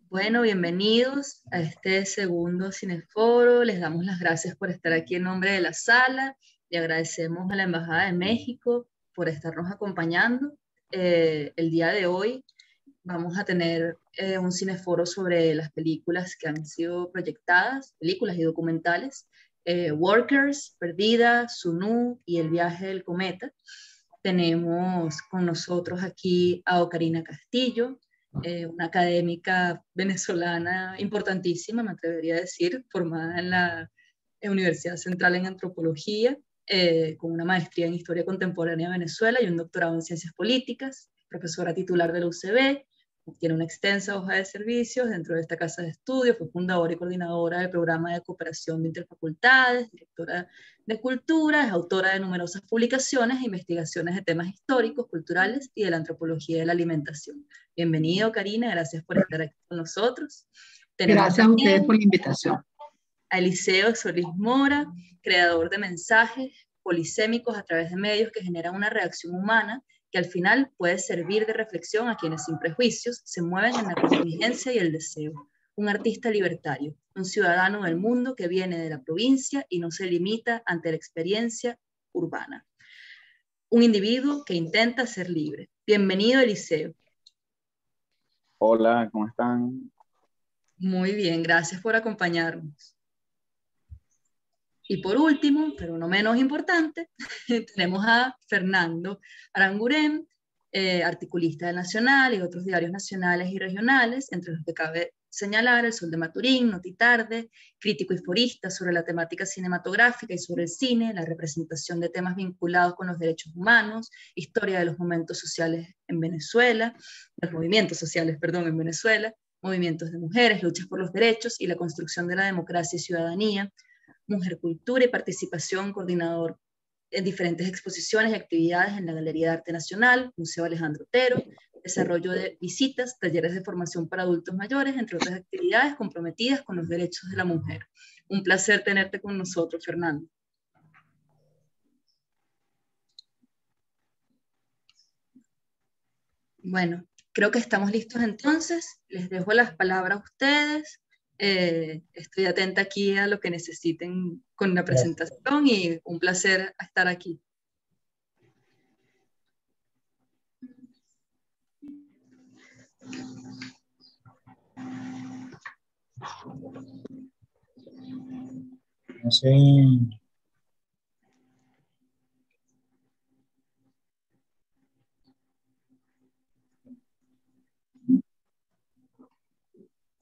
Bueno, bienvenidos a este segundo Cineforo. Les damos las gracias por estar aquí en nombre de la sala. Le agradecemos a la Embajada de México por estarnos acompañando. El día de hoy vamos a tener un cineforo sobre las películas que han sido proyectadas, películas y documentales. Workers, Perdida, Sunú y El viaje del cometa. Tenemos con nosotros aquí a Ocarina Castillo, una académica venezolana importantísima, me atrevería a decir, formada en la Universidad Central en Antropología, con una maestría en Historia Contemporánea de Venezuela y un doctorado en Ciencias Políticas, profesora titular de la UCB, tiene una extensa hoja de servicios dentro de esta casa de estudios, fue fundadora y coordinadora del programa de cooperación de interfacultades, directora de cultura, es autora de numerosas publicaciones e investigaciones de temas históricos, culturales y de la antropología de la alimentación. Bienvenido, Karina, gracias por estar aquí con nosotros. Gracias a ustedes por la invitación. A Eliseo Solís Mora, creador de mensajes polisémicos a través de medios que generan una reacción humana que al final puede servir de reflexión a quienes sin prejuicios se mueven en la contingencia y el deseo. Un artista libertario, un ciudadano del mundo que viene de la provincia y no se limita ante la experiencia urbana. Un individuo que intenta ser libre. Bienvenido, Eliseo. Hola, ¿cómo están? Muy bien, gracias por acompañarnos. Y por último, pero no menos importante, tenemos a Fernando Aranguren, articulista del Nacional y otros diarios nacionales y regionales, entre los que cabe señalar El Sol de Maturín, Notitarde, crítico y forista sobre la temática cinematográfica y sobre el cine, la representación de temas vinculados con los derechos humanos, historia de los momentos sociales en Venezuela, los movimientos sociales, perdón, en Venezuela, movimientos de mujeres, luchas por los derechos y la construcción de la democracia y ciudadanía, Mujer, Cultura y Participación, coordinador en diferentes exposiciones y actividades en la Galería de Arte Nacional, Museo Alejandro Otero, desarrollo de visitas, talleres de formación para adultos mayores, entre otras actividades comprometidas con los derechos de la mujer. Un placer tenerte con nosotros, Fernando. Bueno, creo que estamos listos entonces. Les dejo las palabras a ustedes. Estoy atenta aquí a lo que necesiten con la presentación y un placer estar aquí. No sé.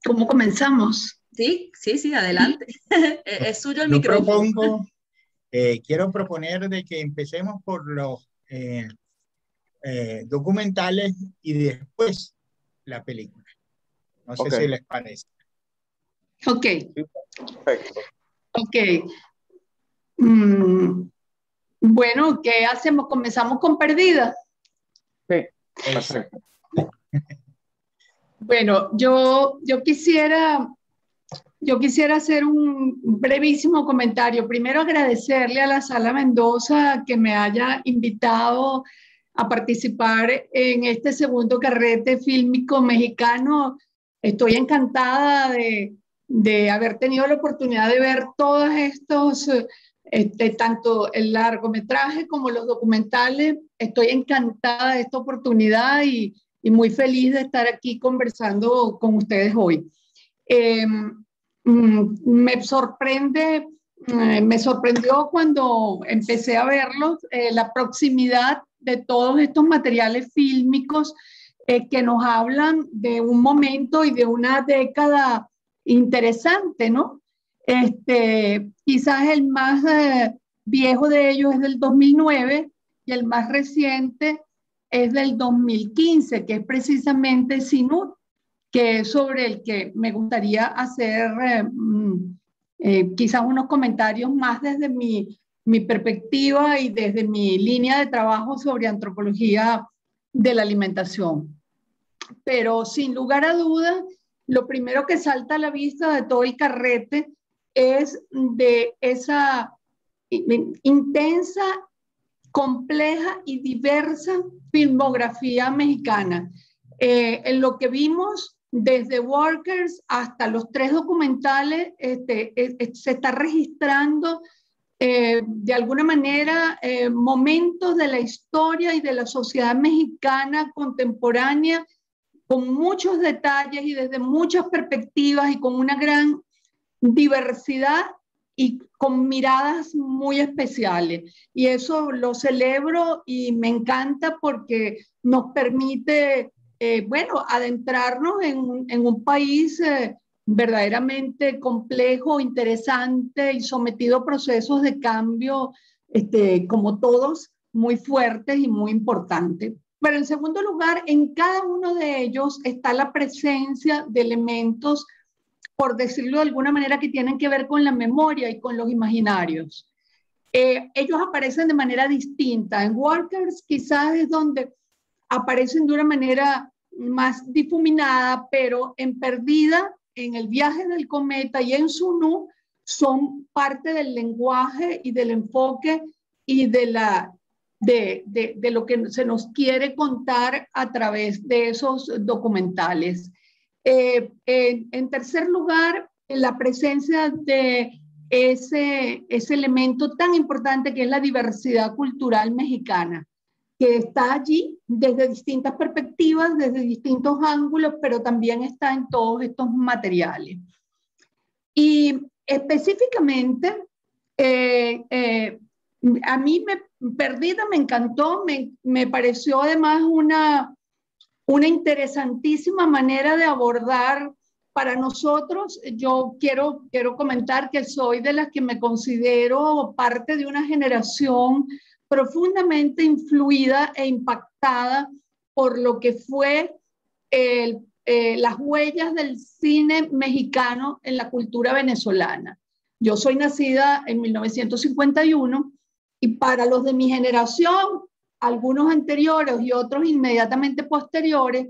¿Cómo comenzamos? Sí, adelante. Es suyo el Yo micrófono. quiero proponer de que empecemos por los documentales y después la película. No sé si les parece. Ok. Perfecto. Ok. Bueno, ¿qué hacemos? ¿Comenzamos con Perdida? Sí, perfecto. Bueno, yo quisiera hacer un brevísimo comentario. Primero agradecerle a la Sala Mendoza que me haya invitado a participar en este segundo carrete fílmico mexicano. Estoy encantada de haber tenido la oportunidad de ver todos estos, tanto el largometraje como los documentales. Estoy encantada de esta oportunidad y muy feliz de estar aquí conversando con ustedes hoy. Me sorprendió cuando empecé a verlos, la proximidad de todos estos materiales fílmicos que nos hablan de un momento y de una década interesante, ¿no? Quizás el más viejo de ellos es del 2009 y el más reciente es del 2015, que es precisamente Sinú, que es sobre el que me gustaría hacer quizás unos comentarios más desde mi perspectiva y desde mi línea de trabajo sobre antropología de la alimentación. Pero sin lugar a dudas, lo primero que salta a la vista de todo el carrete es de esa intensa, compleja y diversa filmografía mexicana. En lo que vimos, desde Workers hasta los 3 documentales, se está registrando de alguna manera momentos de la historia y de la sociedad mexicana contemporánea con muchos detalles y desde muchas perspectivas y con una gran diversidad y con miradas muy especiales. Y eso lo celebro y me encanta porque nos permite, bueno, adentrarnos en un país verdaderamente complejo, interesante y sometido a procesos de cambio, como todos, muy fuertes y muy importantes. Pero en segundo lugar, en cada uno de ellos está la presencia de elementos, por decirlo de alguna manera, que tienen que ver con la memoria y con los imaginarios. Ellos aparecen de manera distinta. En Workers quizás es donde aparecen de una manera más difuminada, pero en Perdida, en El viaje del cometa y en Sunú son parte del lenguaje y del enfoque y de lo que se nos quiere contar a través de esos documentales. En tercer lugar, la presencia de ese elemento tan importante que es la diversidad cultural mexicana, que está allí desde distintas perspectivas, desde distintos ángulos, pero también está en todos estos materiales. Y específicamente, a mí Perdida me encantó, me pareció además una interesantísima manera de abordar para nosotros. Yo quiero comentar que soy de las que me considero parte de una generación profundamente influida e impactada por lo que fue las huellas del cine mexicano en la cultura venezolana. Yo soy nacida en 1951 y para los de mi generación, algunos anteriores y otros inmediatamente posteriores,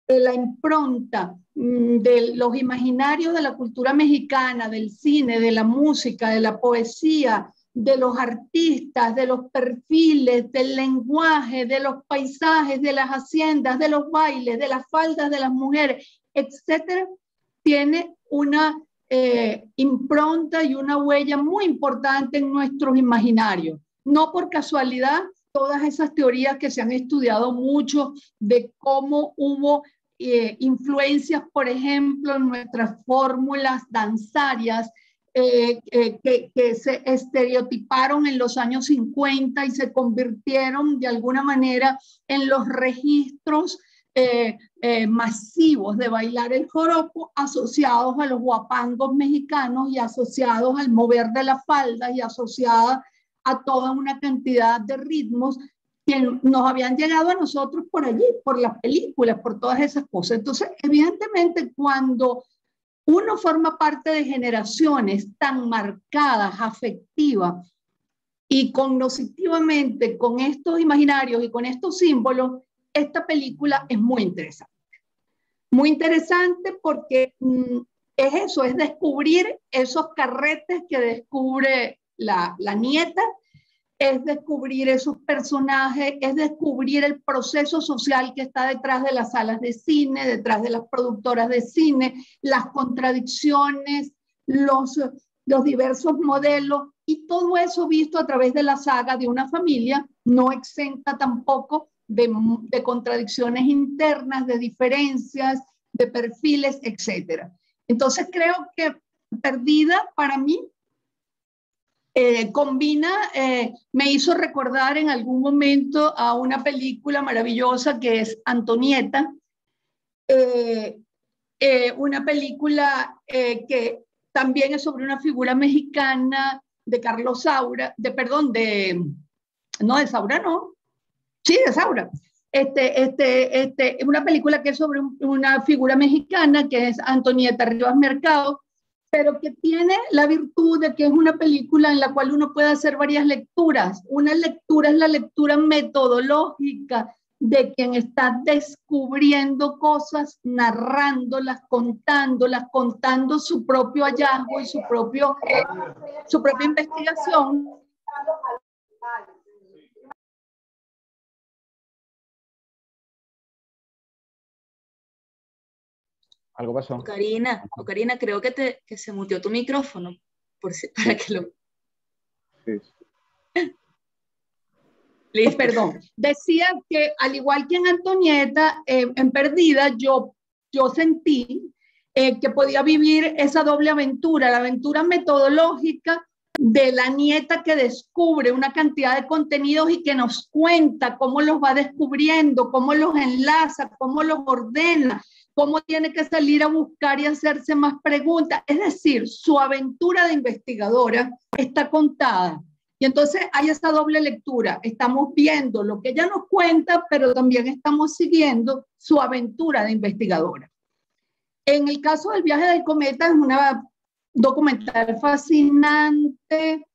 la impronta de los imaginarios de la cultura mexicana, del cine, de la música, de la poesía, de los artistas, de los perfiles, del lenguaje, de los paisajes, de las haciendas, de los bailes, de las faldas de las mujeres, etcétera, tiene una impronta y una huella muy importante en nuestros imaginarios. No por casualidad, todas esas teorías que se han estudiado mucho de cómo hubo influencias, por ejemplo, en nuestras fórmulas danzarias, que se estereotiparon en los años 50 y se convirtieron de alguna manera en los registros masivos de bailar el joropo, asociados a los guapangos mexicanos y asociados al mover de la falda y asociadas a toda una cantidad de ritmos que nos habían llegado a nosotros por allí, por las películas, por todas esas cosas. Entonces, evidentemente, cuando uno forma parte de generaciones tan marcadas, afectivas y cognitivamente con estos imaginarios y con estos símbolos, esta película es muy interesante. Muy interesante porque es eso, es descubrir esos carretes que descubre la nieta, es descubrir esos personajes, es descubrir el proceso social que está detrás de las salas de cine, detrás de las productoras de cine, las contradicciones, los diversos modelos y todo eso visto a través de la saga de una familia, no exenta tampoco de contradicciones internas, de diferencias, de perfiles, etc. Entonces creo que Perdida para mí combina, me hizo recordar en algún momento a una película maravillosa que es Antonieta, una película que también es sobre una figura mexicana de Carlos Saura, no de Saura, no, sí, de Saura. Una película que es sobre una figura mexicana que es Antonieta Rivas Mercado, pero que tiene la virtud de que es una película en la cual uno puede hacer varias lecturas. Una lectura es la lectura metodológica de quien está descubriendo cosas, narrándolas, contando su propio hallazgo y su propia investigación. Algo pasó. Ocarina, creo que se muteó tu micrófono, para que lo... Sí. Listo. Perdón, decía que al igual que en Antonieta, en Perdida, yo sentí que podía vivir esa doble aventura, la aventura metodológica de la nieta que descubre una cantidad de contenidos y que nos cuenta cómo los va descubriendo, cómo los enlaza, cómo los ordena, cómo tiene que salir a buscar y hacerse más preguntas. Es decir, su aventura de investigadora está contada. Y entonces hay esa doble lectura. Estamos viendo lo que ella nos cuenta, pero también estamos siguiendo su aventura de investigadora. En el caso del viaje del cometa, es una documental fascinante,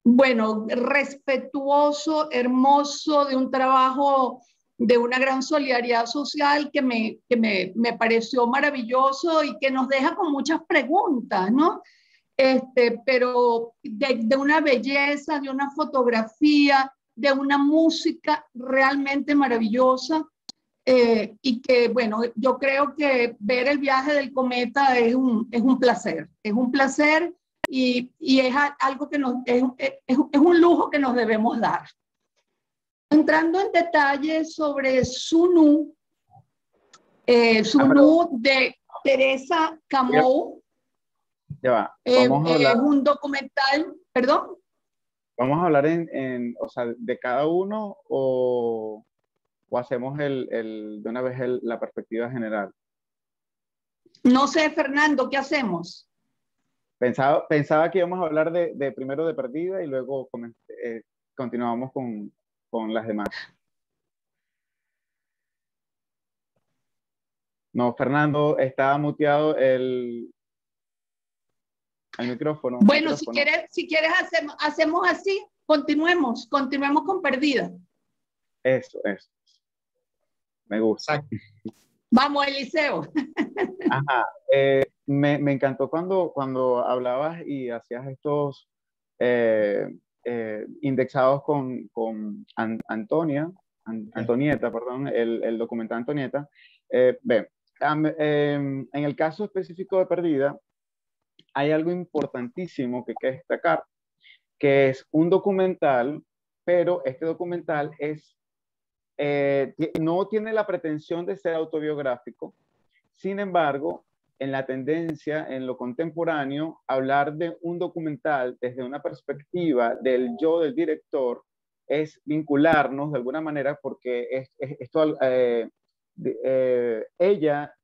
bueno, respetuoso, hermoso, de un trabajo de una gran solidaridad social que me pareció maravilloso y que nos deja con muchas preguntas, ¿no? Pero de una belleza, de una fotografía, de una música realmente maravillosa. Y que, bueno, yo creo que ver el viaje del cometa es un placer, y es algo que es un lujo que nos debemos dar. Entrando en detalles sobre Sunu, de Teresa Camou, ya va. Vamos a hablar, es un documental, perdón. vamos a hablar o sea, de cada uno o hacemos de una vez la perspectiva general. No sé, Fernando, ¿qué hacemos? Pensaba que íbamos a hablar de primero de Perdida y luego continuamos con las demás. No, Fernando, estaba muteado el micrófono. Bueno, si quieres hacemos así, continuemos con Perdida. Eso. Me gusta. Vamos, Eliseo. Ajá. Me encantó cuando hablabas y hacías estos indexados con Antonieta, perdón, el documental Antonieta. En el caso específico de Perdida, hay algo importantísimo que hay que destacar, que es un documental, pero este documental no tiene la pretensión de ser autobiográfico. Sin embargo, en la tendencia, en lo contemporáneo, hablar de un documental desde una perspectiva del yo del director es vincularnos de alguna manera, porque ella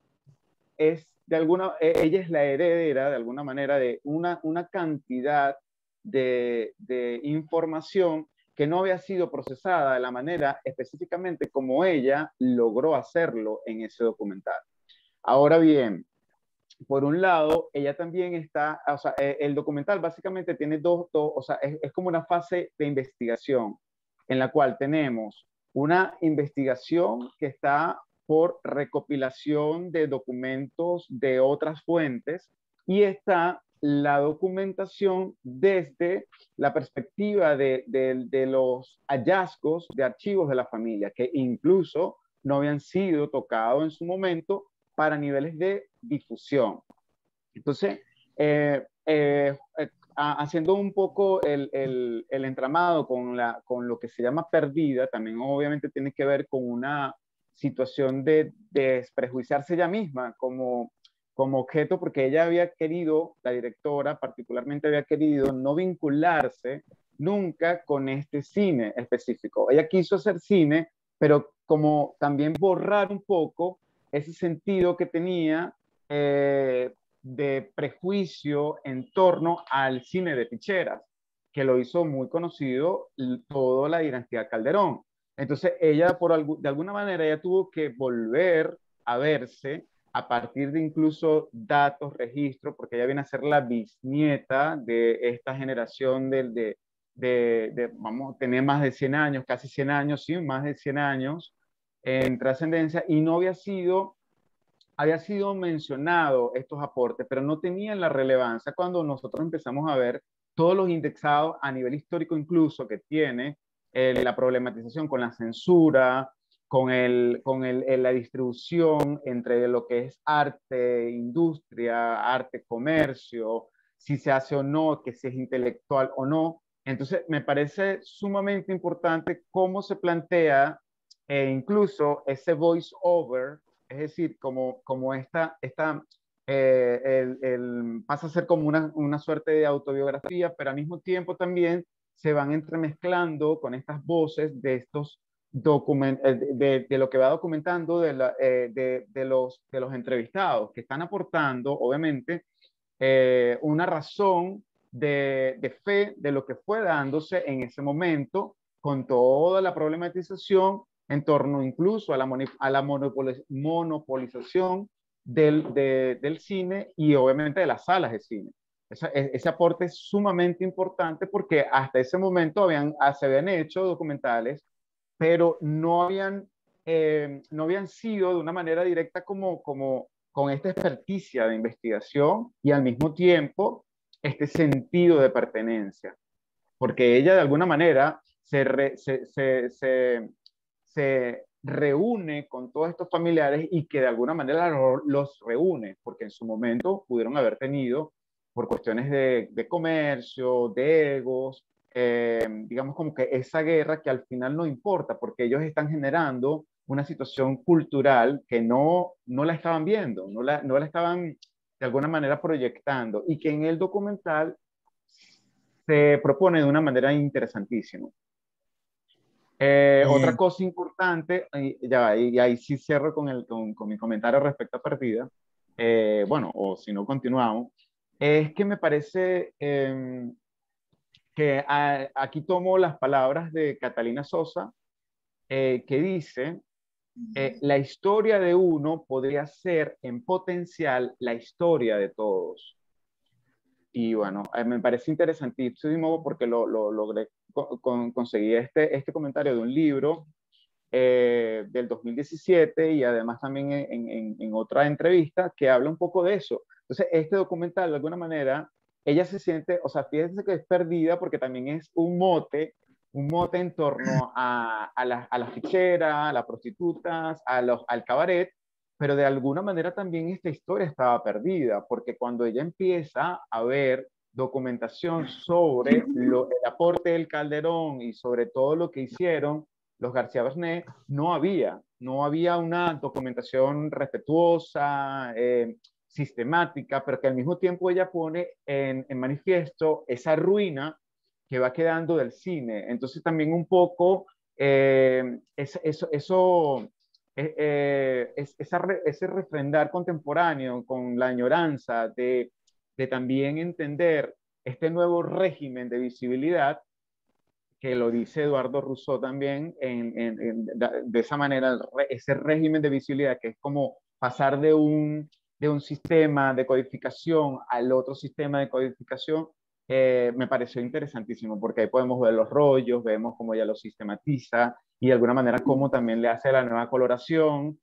es la heredera de alguna manera de una cantidad de información que no había sido procesada de la manera específicamente como ella logró hacerlo en ese documental. Ahora bien, por un lado, ella también está, o sea, el documental básicamente tiene o sea, es como una fase de investigación en la cual tenemos una investigación que está por recopilación de documentos de otras fuentes y está la documentación desde la perspectiva de los hallazgos de archivos de la familia, que incluso no habían sido tocados en su momento para niveles de difusión. Entonces, haciendo un poco el entramado con lo que se llama Perdida, también obviamente tiene que ver con una situación de desprejuiciarse ella misma como objeto, porque ella había querido, la directora particularmente había querido no vincularse nunca con este cine específico. Ella quiso hacer cine, pero como también borrar un poco ese sentido que tenía de prejuicio en torno al cine de ficheras, que lo hizo muy conocido toda la dinastía Calderón. Entonces ella, de alguna manera, ella tuvo que volver a verse a partir de incluso datos, registros, porque ella viene a ser la bisnieta de esta generación vamos a tener más de 100 años, casi 100 años, sí, más de 100 años en trascendencia, y no había sido mencionado estos aportes, pero no tenían la relevancia cuando nosotros empezamos a ver todos los indexados a nivel histórico incluso que tiene la problematización con la censura, la distribución entre lo que es arte, industria, arte, comercio, si se hace o no, que si es intelectual o no. Entonces, me parece sumamente importante cómo se plantea incluso ese voice over, es decir, como pasa a ser como una suerte de autobiografía, pero al mismo tiempo también se van entremezclando con estas voces de estos de lo que va documentando de los entrevistados, que están aportando, obviamente, una razón de fe de lo que fue dándose en ese momento, con toda la problematización en torno incluso a la monopolización del cine y obviamente de las salas de cine. Ese aporte es sumamente importante porque hasta ese momento se habían hecho documentales, pero no habían sido de una manera directa con esta experticia de investigación y al mismo tiempo este sentido de pertenencia. Porque ella de alguna manera se reúne con todos estos familiares y que de alguna manera los reúne, porque en su momento pudieron haber tenido, por cuestiones de comercio, de egos, digamos como que esa guerra que al final no importa, porque ellos están generando una situación cultural que no la estaban viendo, no la estaban de alguna manera proyectando, y que en el documental se propone de una manera interesantísima. Otra cosa importante, y ahí sí cierro con mi comentario respecto a Perdida, bueno, o si no continuamos, es que me parece que aquí tomo las palabras de Catalina Sosa, que dice, la historia de uno podría ser en potencial la historia de todos. Y bueno, me parece interesantísimo porque lo logré conseguir este comentario de un libro del 2017 y además también en otra entrevista que habla un poco de eso. Entonces, este documental, de alguna manera, ella se siente, o sea, fíjense que es perdida porque también es un mote en torno a las ficheras, a las prostitutas, al cabaret, pero de alguna manera también esta historia estaba perdida, porque cuando ella empieza a ver documentación sobre el aporte del Calderón y sobre todo lo que hicieron los García Bernet, no había una documentación respetuosa, sistemática, pero que al mismo tiempo ella pone en manifiesto esa ruina que va quedando del cine. Entonces también un poco ese refrendar contemporáneo con la añoranza de también entender este nuevo régimen de visibilidad, que lo dice Eduardo Rousseau también, de esa manera, ese régimen de visibilidad que es como pasar de un sistema de codificación al otro sistema de codificación, me pareció interesantísimo, porque ahí podemos ver los rollos, vemos cómo ella los sistematiza y de alguna manera cómo también le hace la nueva coloración,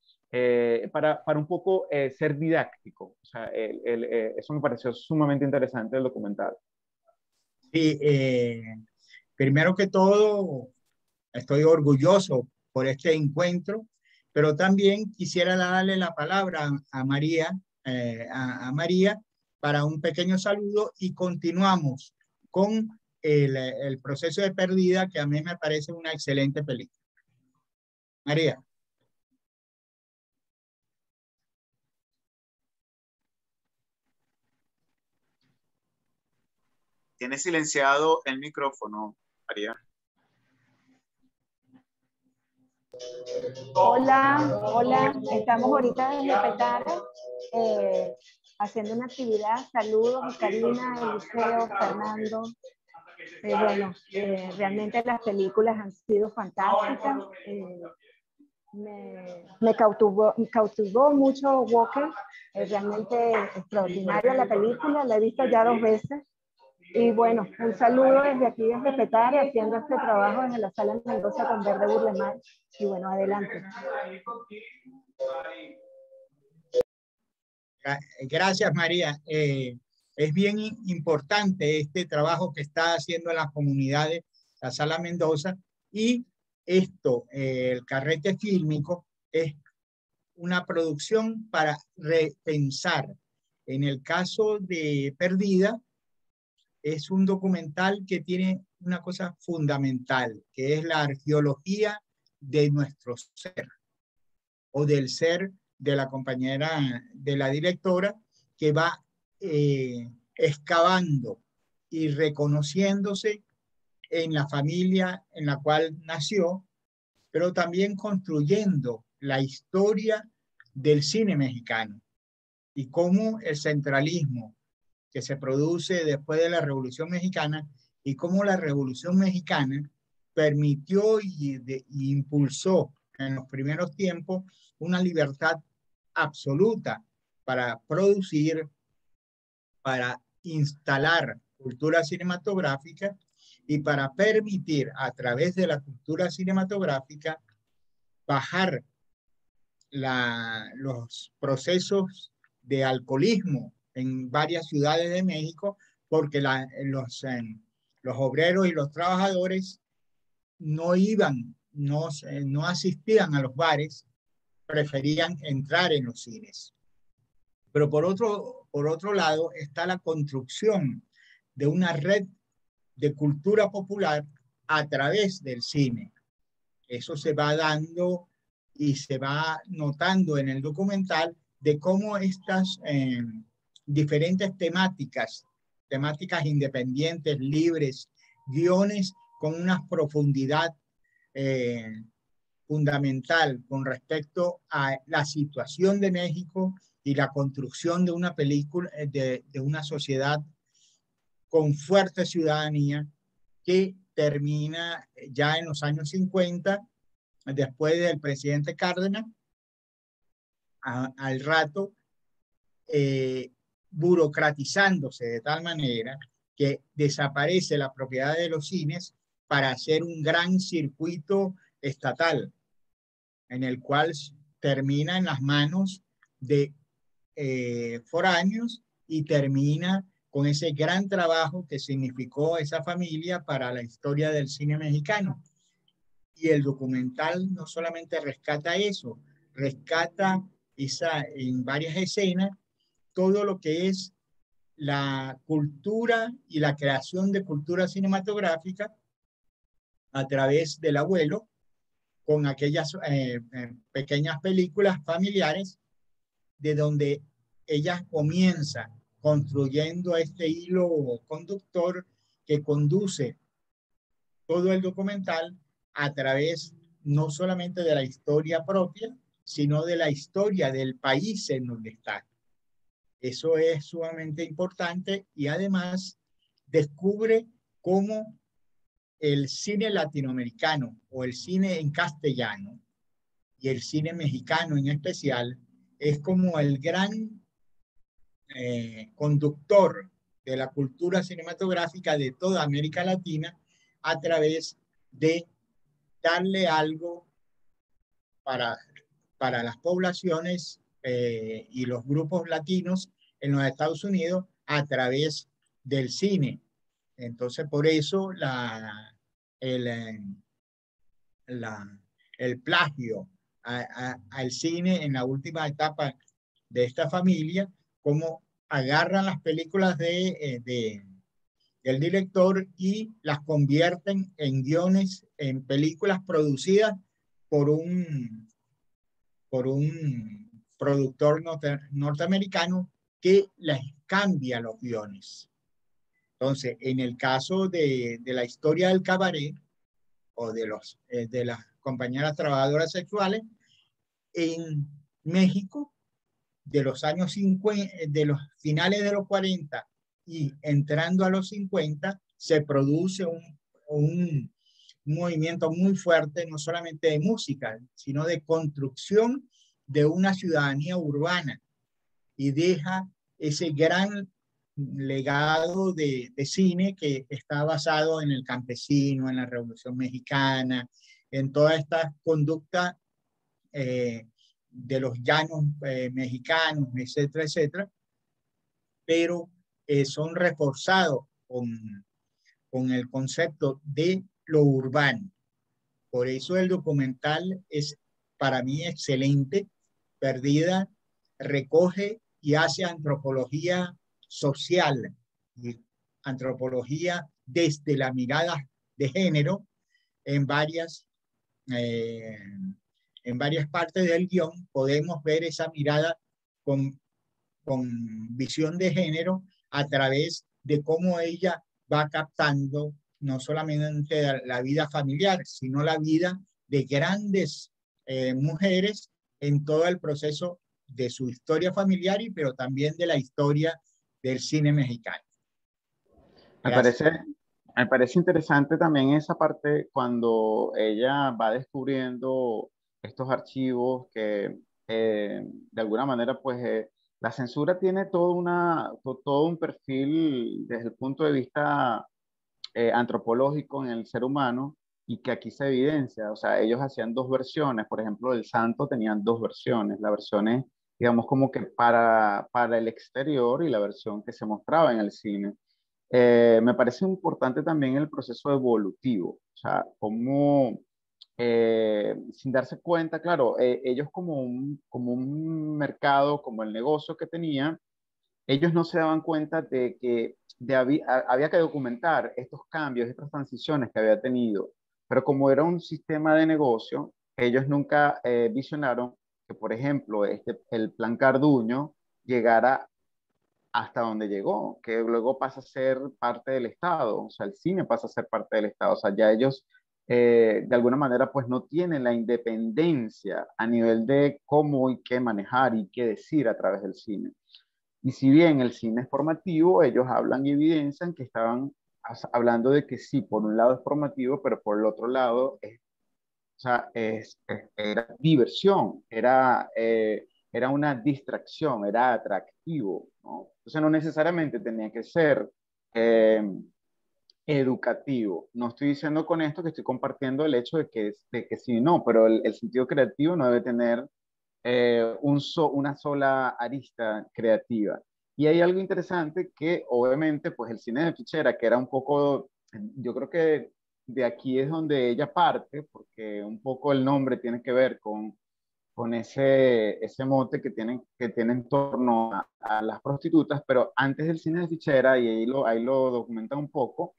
para un poco ser didáctico. O sea, eso me pareció sumamente interesante el documental. Sí, primero que todo, estoy orgulloso por este encuentro, pero también quisiera darle la palabra a María, María para un pequeño saludo y continuamos con el proceso de Perdida, que a mí me parece una excelente película. María. Tiene silenciado el micrófono, María. Hola, estamos ahorita desde Petare haciendo una actividad. Saludos, Karina, Eliseo, Fernando. Bueno, realmente las películas han sido fantásticas. Me cautivó mucho Walker, realmente extraordinaria la película, la he visto ya 2 veces. Y bueno, un saludo desde aquí, desde Petare, haciendo este trabajo desde la Sala Mendoza con Verde Burlemar. Y bueno, adelante. Gracias, María. Es bien importante este trabajo que está haciendo en las comunidades, la Sala Mendoza, y el carrete fílmico es una producción para repensar. En el caso de Perdida, es un documental que tiene una cosa fundamental, que es la arqueología de nuestro ser, o del ser de la compañera, de la directora, que va excavando y reconociéndose en la familia en la cual nació, pero también construyendo la historia del cine mexicano y cómo el centralismo que se produce después de la Revolución Mexicana y cómo la Revolución Mexicana permitió y impulsó en los primeros tiempos una libertad absoluta para producir, para instalar cultura cinematográfica y para permitir a través de la cultura cinematográfica bajar los procesos de alcoholismo en varias ciudades de México, porque los obreros y los trabajadores no iban, no asistían a los bares, preferían entrar en los cines. Pero por otro lado está la construcción de una red de cultura popular a través del cine. Eso se va dando y se va notando en el documental de cómo estas diferentes temáticas independientes, libres, guiones con una profundidad fundamental con respecto a la situación de México y la construcción de una película, de una sociedad con fuerte ciudadanía que termina ya en los años 50, después del presidente Cárdenas, al rato, burocratizándose de tal manera que desaparece la propiedad de los cines para hacer un gran circuito estatal, en el cual termina en las manos de foráneos y termina con ese gran trabajo que significó esa familia para la historia del cine mexicano. Y el documental no solamente rescata eso, rescata en varias escenas todo lo que es la cultura y la creación de cultura cinematográfica a través del abuelo, con aquellas pequeñas películas familiares de donde ella comienza construyendo este hilo conductor que conduce todo el documental a través no solamente de la historia propia, sino de la historia del país en donde está. Eso es sumamente importante y además descubre cómo el cine latinoamericano o el cine en castellano y el cine mexicano en especial es como el gran conductor de la cultura cinematográfica de toda América Latina a través de darle algo para las poblaciones y los grupos latinos en los Estados Unidos a través del cine. Entonces, por eso el plagio al cine en la última etapa de esta familia, como agarran las películas del director y las convierten en guiones, en películas producidas por un productor norteamericano que les cambia los guiones. Entonces, en el caso de la historia del cabaret o de las compañeras trabajadoras sexuales, en México, de los años 50, de los finales de los 40 y entrando a los 50, se produce un movimiento muy fuerte, no solamente de música, sino de construcción de una ciudadanía urbana y deja ese gran legado de cine que está basado en el campesino, en la Revolución Mexicana, en toda esta conducta de los llanos mexicanos, etcétera, etcétera, pero son reforzados con el concepto de lo urbano. Por eso el documental es para mí excelente. Perdida recoge y hace antropología social y antropología desde la mirada de género en eh, en varias partes del guión. Podemos ver esa mirada con, con visión de género a través de cómo ella va captando no solamente la vida familiar, sino la vida de grandes mujeres en todo el proceso de su historia familiar y pero también de la historia del cine mexicano. Me Gracias. parece, me parece interesante también esa parte cuando ella va descubriendo estos archivos que de alguna manera pues la censura tiene todo un perfil desde el punto de vista antropológico en el ser humano y que aquí se evidencia. O sea, ellos hacían dos versiones. Por ejemplo, el Santo tenían dos versiones. La versión es, digamos, como que para el exterior y la versión que se mostraba en el cine. Me parece importante también el proceso evolutivo, o sea, cómo sin darse cuenta, claro, ellos como un mercado, como el negocio que tenían, ellos no se daban cuenta de que había que documentar estos cambios, estas transiciones que había tenido, pero como era un sistema de negocio, ellos nunca visionaron que, por ejemplo, el plan Carduño llegara hasta donde llegó, que luego pasa a ser parte del Estado, o sea, el cine pasa a ser parte del Estado, o sea, ya ellos de alguna manera pues no tienen la independencia a nivel de cómo y qué manejar y qué decir a través del cine. Y si bien el cine es formativo, ellos hablan y evidencian que estaban hablando de que sí, por un lado es formativo, pero por el otro lado o sea, era diversión, era una distracción, era atractivo, ¿no? Entonces no necesariamente tenía que ser eh, educativo. No estoy diciendo con esto que estoy compartiendo el hecho de que sí, no, pero el sentido creativo no debe tener una sola arista creativa. Y hay algo interesante que obviamente pues el cine de fichera, que era un poco, yo creo que de aquí es donde ella parte, porque un poco el nombre tiene que ver con ese mote que tiene en torno a las prostitutas, pero antes del cine de fichera, y ahí lo documenta un poco,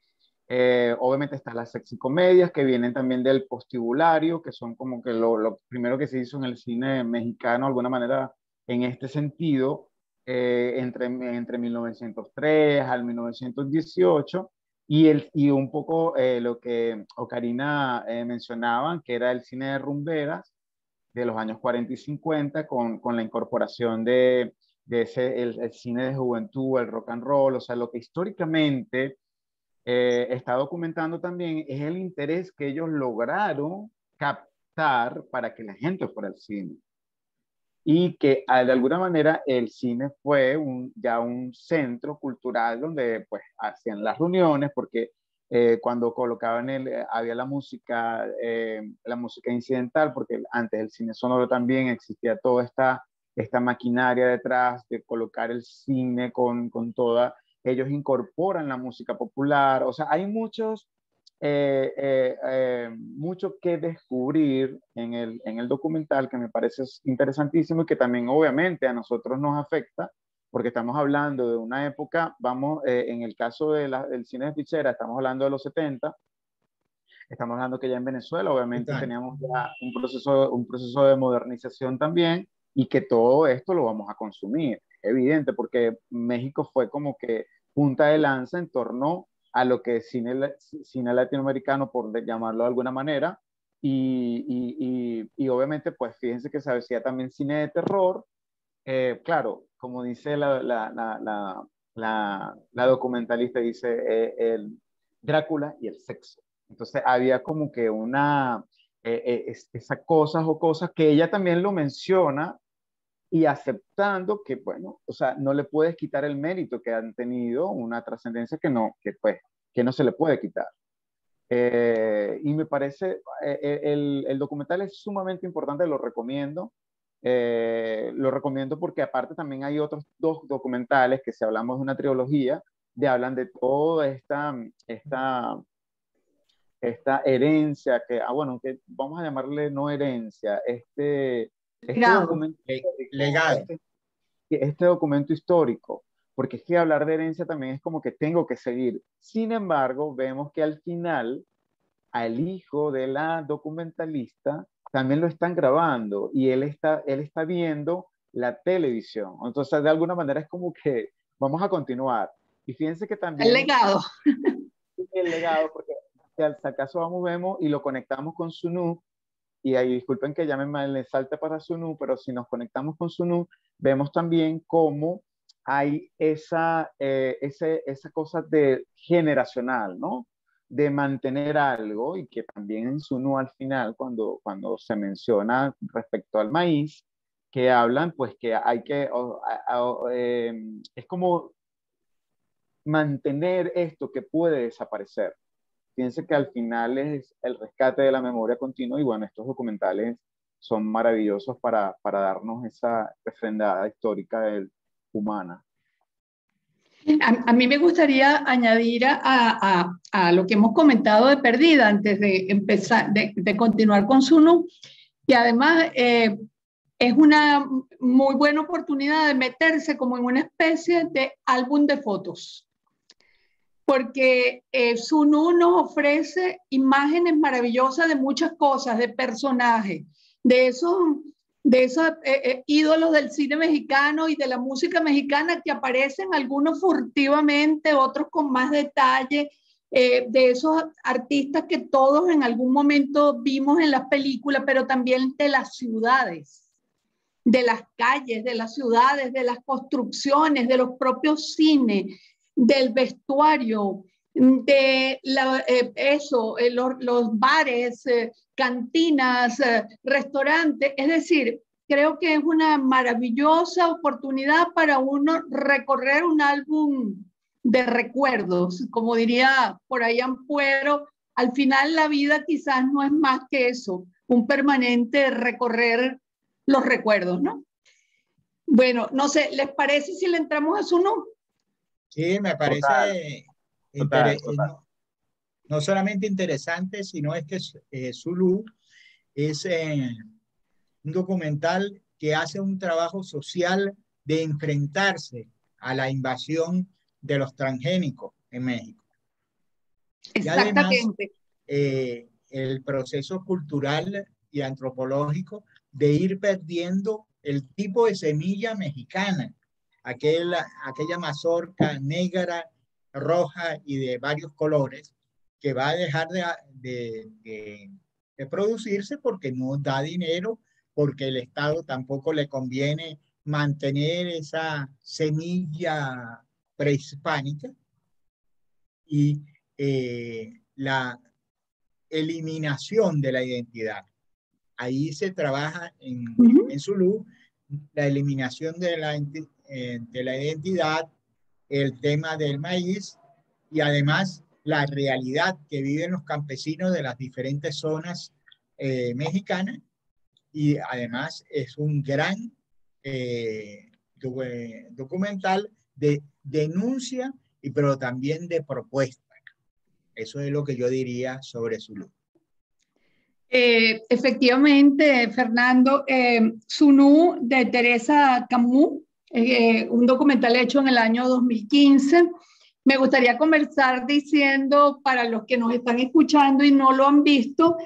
obviamente están las sexicomedias que vienen también del postibulario, que son como que lo primero que se hizo en el cine mexicano, de alguna manera, en este sentido, entre 1903 al 1918, y un poco lo que Ocarina mencionaban, que era el cine de rumberas de los años 40 y 50, con la incorporación de el cine de juventud, el rock and roll, o sea, lo que históricamente está documentando también es el interés que ellos lograron captar para que la gente fuera al cine. Y que de alguna manera el cine fue ya un centro cultural donde pues hacían las reuniones, porque cuando colocaban había la música incidental, porque antes del cine sonoro también existía toda esta maquinaria detrás de colocar el cine con toda, ellos incorporan la música popular, o sea, hay mucho que descubrir en el documental que me parece interesantísimo y que también obviamente a nosotros nos afecta porque estamos hablando de una época, en el caso del cine de fichera, estamos hablando de los 70, estamos hablando que ya en Venezuela obviamente Total. teníamos ya un proceso de modernización también y que todo esto lo vamos a consumir, evidente, porque México fue como que punta de lanza en torno a lo que es cine latinoamericano, por llamarlo de alguna manera, y obviamente pues fíjense que se hacía también cine de terror, claro, como dice la documentalista, dice el Drácula y el sexo. Entonces había como que esas cosas que ella también lo menciona y aceptando que, bueno, o sea, no le puedes quitar el mérito que han tenido, una trascendencia que no se le puede quitar. Y me parece, el documental es sumamente importante, lo recomiendo porque aparte también hay otros dos documentales que si hablamos de una trilogía, hablan de toda esta herencia que, bueno, que vamos a llamarle no herencia, este documento, legado. este documento histórico, porque es que hablar de herencia también es como que tengo que seguir. Sin embargo, vemos que al final al hijo de la documentalista también lo están grabando y él está viendo la televisión. Entonces, de alguna manera es como que vamos a continuar. Y fíjense que también... El legado. El legado, porque si al acaso vemos y lo conectamos con Sunu, y ahí disculpen que ya me salte para Sunu, pero si nos conectamos con Sunu, vemos también cómo hay esa cosa de generacional, ¿no? De mantener algo, y que también en Sunu al final, cuando se menciona respecto al maíz, que hablan pues que hay que, es como mantener esto que puede desaparecer. Fíjense que al final es el rescate de la memoria continua, y bueno, estos documentales son maravillosos para darnos esa refrendada histórica humana. A mí me gustaría añadir a lo que hemos comentado de Perdida, antes de empezar, de continuar con Sunu, que además es una muy buena oportunidad de meterse como en una especie de álbum de fotos, porque Sunu nos ofrece imágenes maravillosas de muchas cosas, de personajes, de esos ídolos del cine mexicano y de la música mexicana que aparecen, algunos furtivamente, otros con más detalle, de esos artistas que todos en algún momento vimos en las películas, pero también de las ciudades, de las calles, de las ciudades, de las construcciones, de los propios cines, del vestuario, de los bares, cantinas, restaurantes. Es decir, creo que es una maravillosa oportunidad para uno recorrer un álbum de recuerdos. Como diría por ahí Ampuero, al final la vida quizás no es más que eso, un permanente recorrer los recuerdos, ¿no? Bueno, no sé, ¿les parece si le entramos a Sunu? Sí, me parece Total. No solamente interesante, sino es que Zulu es un documental que hace un trabajo social de enfrentarse a la invasión de los transgénicos en México. Y además, el proceso cultural y antropológico de ir perdiendo el tipo de semilla mexicana, aquella mazorca negra, roja y de varios colores, que va a dejar de producirse porque no da dinero, porque el Estado tampoco le conviene mantener esa semilla prehispánica, y la eliminación de la identidad. Ahí se trabaja en Zulu, la eliminación de la identidad, el tema del maíz, y además la realidad que viven los campesinos de las diferentes zonas mexicanas. Y además es un gran documental de denuncia, pero también de propuesta. Eso es lo que yo diría sobre Zulu. Efectivamente, Fernando, Sunu de Teresa Camus, un documental hecho en el año 2015. Me gustaría comenzar diciendo, para los que nos están escuchando y no lo han visto,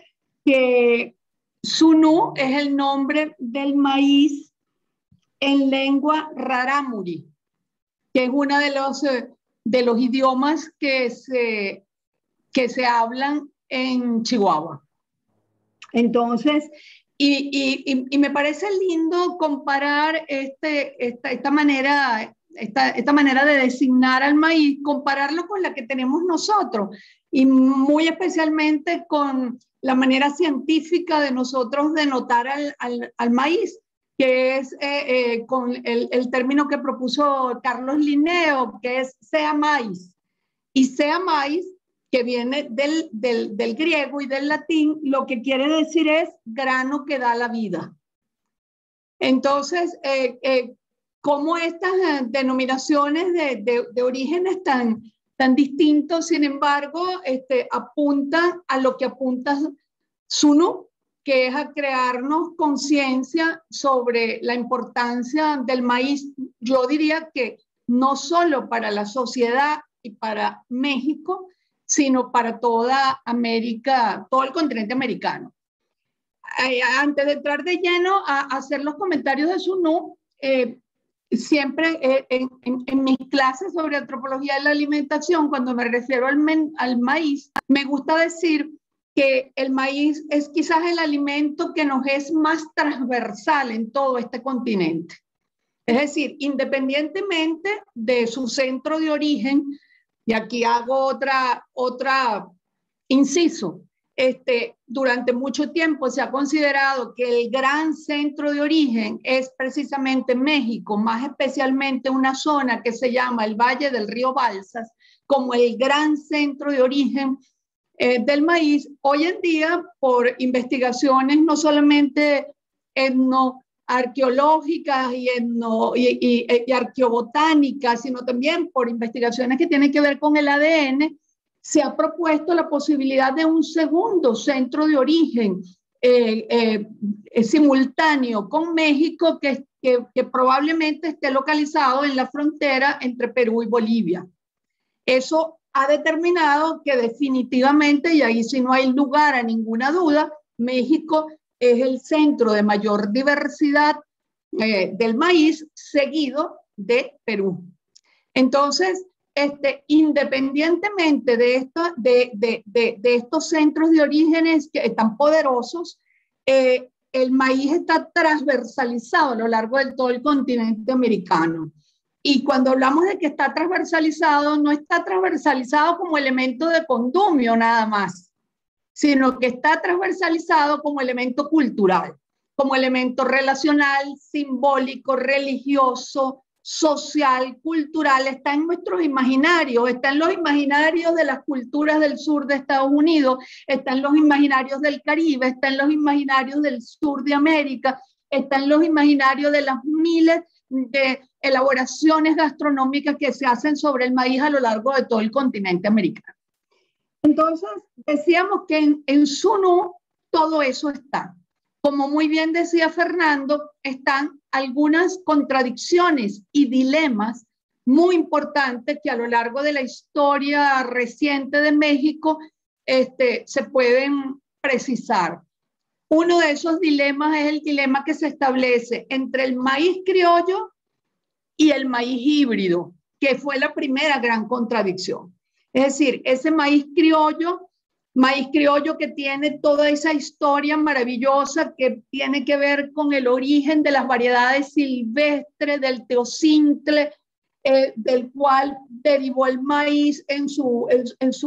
que Sunu es el nombre del maíz en lengua rarámuri, que es uno de los idiomas que se hablan en Chihuahua. Entonces, y me parece lindo comparar esta manera de designar al maíz, compararlo con la que tenemos nosotros, y muy especialmente con la manera científica de nosotros denotar al maíz, que es con el término que propuso Carlos Linneo, que es sea maíz. Y sea maíz, que viene del griego y del latín, lo que quiere decir es grano que da la vida. Entonces, como estas denominaciones de orígenes tan tan distintos, sin embargo, apunta a lo que apunta Sunú, que es a crearnos conciencia sobre la importancia del maíz. Yo diría que no solo para la sociedad y para México, sino para toda América, todo el continente americano. Antes de entrar de lleno a hacer los comentarios de Sunú, siempre en mis clases sobre antropología de la alimentación, cuando me refiero al maíz, me gusta decir que el maíz es quizás el alimento que nos es más transversal en todo este continente. Es decir, independientemente de su centro de origen, y aquí hago otra inciso, durante mucho tiempo se ha considerado que el gran centro de origen es precisamente México, más especialmente una zona que se llama el Valle del Río Balsas, como el gran centro de origen del maíz. Hoy en día, por investigaciones no solamente etnoarqueológicas y arqueobotánicas, sino también por investigaciones que tienen que ver con el ADN, se ha propuesto la posibilidad de un segundo centro de origen simultáneo con México que probablemente esté localizado en la frontera entre Perú y Bolivia. Eso ha determinado que definitivamente, y ahí sí no hay lugar a ninguna duda, México es el centro de mayor diversidad del maíz, seguido de Perú. Entonces, independientemente de estos centros de orígenes tan poderosos, el maíz está transversalizado a lo largo de todo el continente americano. Y cuando hablamos de que está transversalizado, no está transversalizado como elemento de condumio nada más, sino que está transversalizado como elemento cultural, como elemento relacional, simbólico, religioso, social, cultural. Está en nuestros imaginarios, está en los imaginarios de las culturas del sur de Estados Unidos, está en los imaginarios del Caribe, está en los imaginarios del sur de América, está en los imaginarios de las miles de elaboraciones gastronómicas que se hacen sobre el maíz a lo largo de todo el continente americano. Entonces, decíamos que en Sunú todo eso está. Como muy bien decía Fernando, están algunas contradicciones y dilemas muy importantes que a lo largo de la historia reciente de México se pueden precisar. Uno de esos dilemas es el dilema que se establece entre el maíz criollo y el maíz híbrido, que fue la primera gran contradicción. Es decir, ese maíz criollo que tiene toda esa historia maravillosa que tiene que ver con el origen de las variedades silvestres, del teocintle, del cual derivó el maíz en su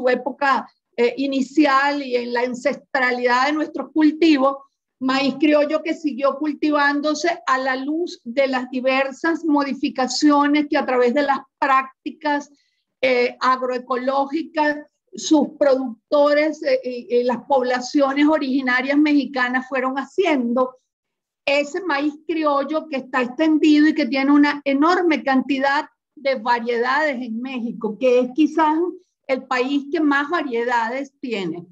época inicial y en la ancestralidad de nuestros cultivos, maíz criollo que siguió cultivándose a la luz de las diversas modificaciones que a través de las prácticas agroecológicas sus productores y las poblaciones originarias mexicanas fueron haciendo. Ese maíz criollo que está extendido y que tiene una enorme cantidad de variedades en México, que es quizás el país que más variedades tiene.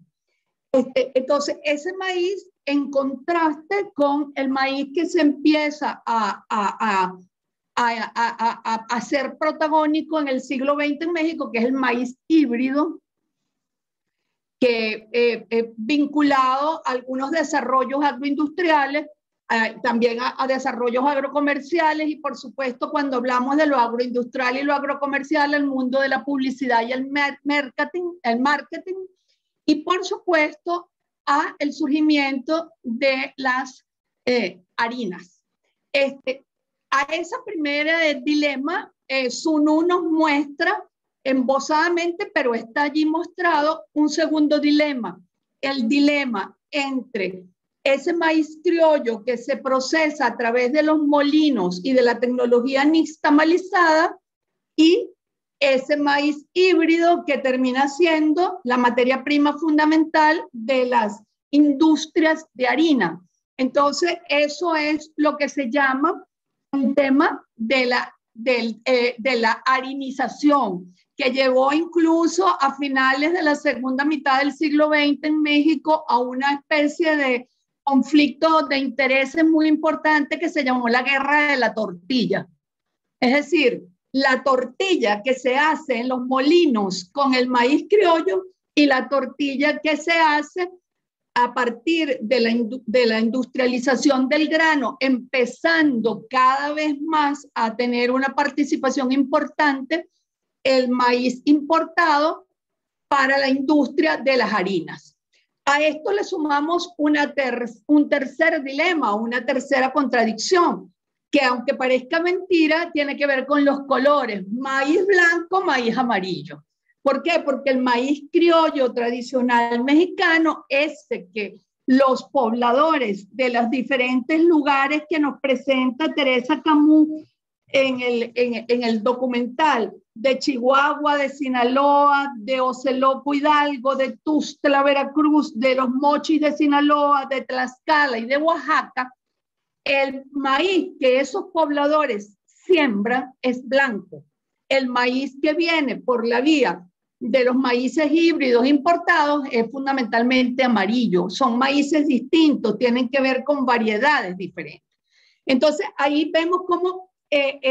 Entonces, ese maíz, en contraste con el maíz que se empieza a ser protagónico en el siglo XX en México, que es el maíz híbrido, que vinculado a algunos desarrollos agroindustriales, también a desarrollos agrocomerciales, y por supuesto cuando hablamos de lo agroindustrial y lo agrocomercial, el mundo de la publicidad y el marketing, y por supuesto a el surgimiento de las harinas. A esa primera dilema, Sunú nos muestra embozadamente, pero está allí mostrado un segundo dilema, el dilema entre ese maíz criollo que se procesa a través de los molinos y de la tecnología nixtamalizada y ese maíz híbrido que termina siendo la materia prima fundamental de las industrias de Entonces, eso es lo que se llama el tema de la harinización, que llevó incluso a finales de la segunda mitad del siglo XX en México a una especie de conflicto de intereses muy importante que se llamó la Guerra de la Tortilla. Es decir, la tortilla que se hace en los molinos con el maíz criollo y la tortilla que se hace a partir de la industrialización del grano, empezando cada vez más a tener una participación importante el maíz importado para la industria de las harinas. A esto le sumamos un tercer dilema, una tercera contradicción, que aunque parezca mentira, tiene que ver con los colores, maíz blanco, maíz amarillo. ¿Por qué? Porque el maíz criollo tradicional mexicano, ese que los pobladores de los diferentes lugares que nos presenta Teresa Camus en el documental, de Chihuahua, de Sinaloa, de Ocelopo, Hidalgo, de Tuxtla, Veracruz, de los Mochis de Sinaloa, de Tlaxcala y de Oaxaca, el maíz que esos pobladores siembran es blanco. El maíz que viene por la vía de los maíces híbridos importados es fundamentalmente amarillo. Son maíces distintos, tienen que ver con variedades diferentes. Entonces, ahí vemos cómo en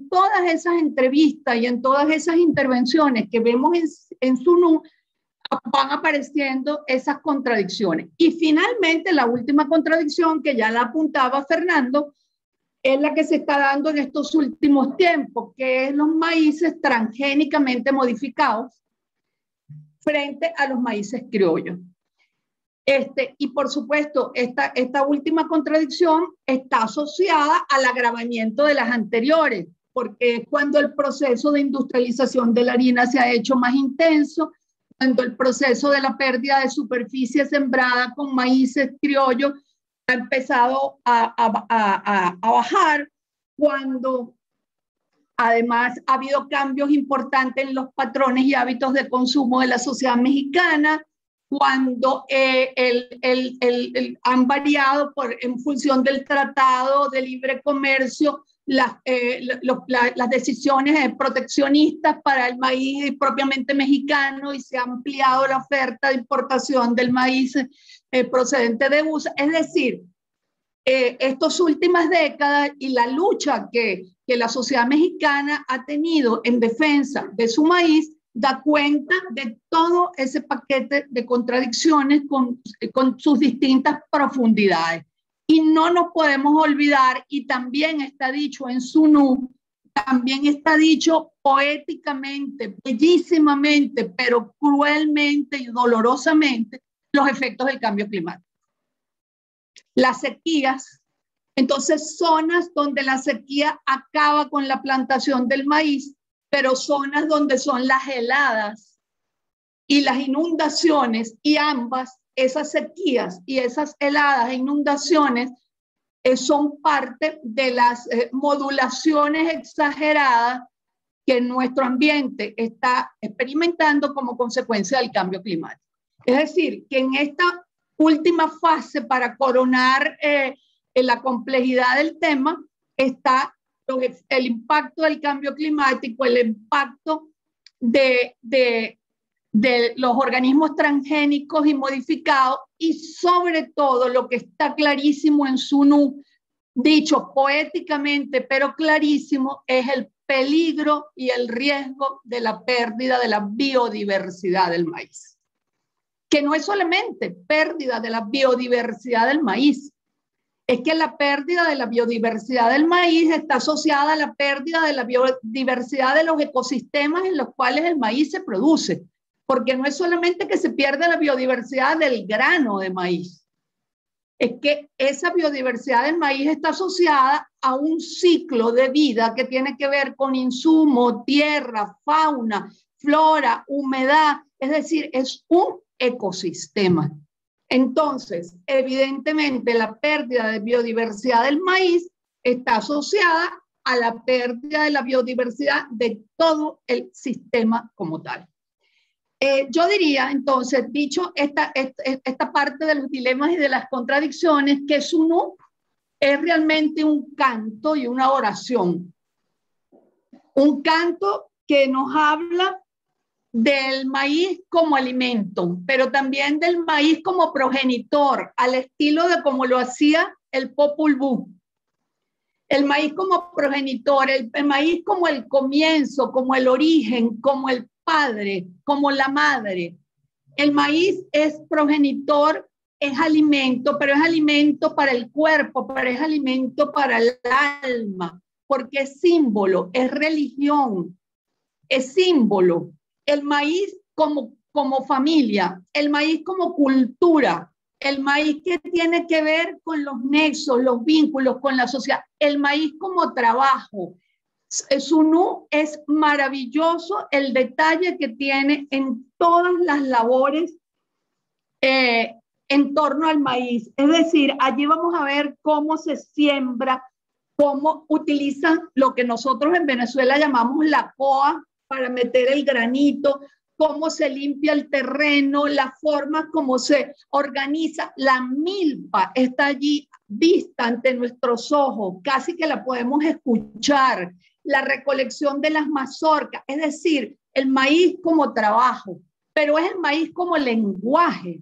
todas esas entrevistas y en todas esas intervenciones que vemos en SUNU, van apareciendo esas contradicciones. Y finalmente, la última contradicción, que ya la apuntaba Fernando, es la que se está dando en estos últimos tiempos, que es los maíces transgénicamente modificados frente a los maíces criollos. Y por supuesto, esta última contradicción está asociada al agravamiento de las anteriores, porque cuando el proceso de industrialización de la harina se ha hecho más intenso, cuando el proceso de la pérdida de superficie sembrada con maíces criollos ha empezado a bajar, cuando además ha habido cambios importantes en los patrones y hábitos de consumo de la sociedad mexicana, cuando han variado en función del Tratado de Libre Comercio las decisiones proteccionistas para el maíz propiamente mexicano, y se ha ampliado la oferta de importación del maíz procedente de USA. Es decir, estas últimas décadas y la lucha que la sociedad mexicana ha tenido en defensa de su maíz da cuenta de todo ese paquete de contradicciones con sus distintas profundidades. Y no nos podemos olvidar, y también está dicho en SUNU, también está dicho poéticamente, bellísimamente, pero cruelmente y dolorosamente, los efectos del cambio climático. Las sequías, entonces zonas donde la sequía acaba con la plantación del maíz, pero zonas donde son las heladas y las inundaciones, y ambas, esas sequías y esas heladas e inundaciones, son parte de las modulaciones exageradas que nuestro ambiente está experimentando como consecuencia del cambio climático. Es decir, que en esta última fase, para coronar la complejidad del tema, está el impacto del cambio climático, el impacto de los organismos transgénicos y modificados, y sobre todo lo que está clarísimo en SUNU, dicho poéticamente pero clarísimo, es el peligro y el riesgo de la pérdida de la biodiversidad del maíz. Que no es solamente pérdida de la biodiversidad del maíz, es que la pérdida de la biodiversidad del maíz está asociada a la pérdida de la biodiversidad de los ecosistemas en los cuales el maíz se produce, porque no es solamente que se pierde la biodiversidad del grano de maíz, es que esa biodiversidad del maíz está asociada a un ciclo de vida que tiene que ver con insumo, tierra, fauna, flora, humedad, es decir, es un ecosistema. Entonces, evidentemente, la pérdida de biodiversidad del maíz está asociada a la pérdida de la biodiversidad de todo el sistema como tal. Yo diría, entonces, dicho esta parte de los dilemas y de las contradicciones, que SUNU es realmente un canto y una oración Un canto que nos habla del maíz como alimento, pero también del maíz como progenitor, al estilo de como lo hacía el Popol Vuh. El maíz como progenitor, el maíz como el comienzo, como el origen, como el padre, como la madre. El maíz es progenitor, es alimento, pero es alimento para el cuerpo, pero es alimento para el alma, porque es símbolo, es religión, es símbolo. El maíz como familia, el maíz como cultura, el maíz que tiene que ver con los nexos, los vínculos con la sociedad, el maíz como trabajo. Sunú es maravilloso el detalle que tiene en todas las labores en torno al maíz. Es decir, allí vamos a ver cómo se siembra, cómo utilizan lo que nosotros en Venezuela llamamos la coa para meter el granito, cómo se limpia el terreno, la forma como se organiza. La milpa está allí vista ante nuestros ojos, casi que la podemos escuchar. La recolección de las mazorcas, es decir, el maíz como trabajo, pero es el maíz como lenguaje.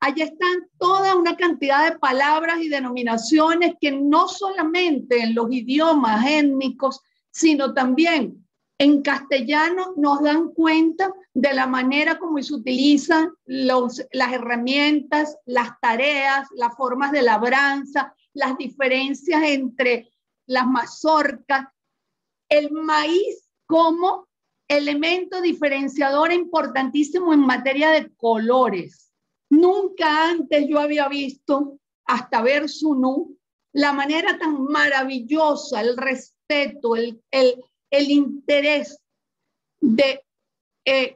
Allí están toda una cantidad de palabras y denominaciones que no solamente en los idiomas étnicos, sino también en castellano nos dan cuenta de la manera como se utilizan las herramientas, las tareas, las formas de labranza, las diferencias entre las mazorcas, el maíz como elemento diferenciador importantísimo en materia de colores. Nunca antes yo había visto, hasta ver Sunú, la manera tan maravillosa, el respeto, el interés de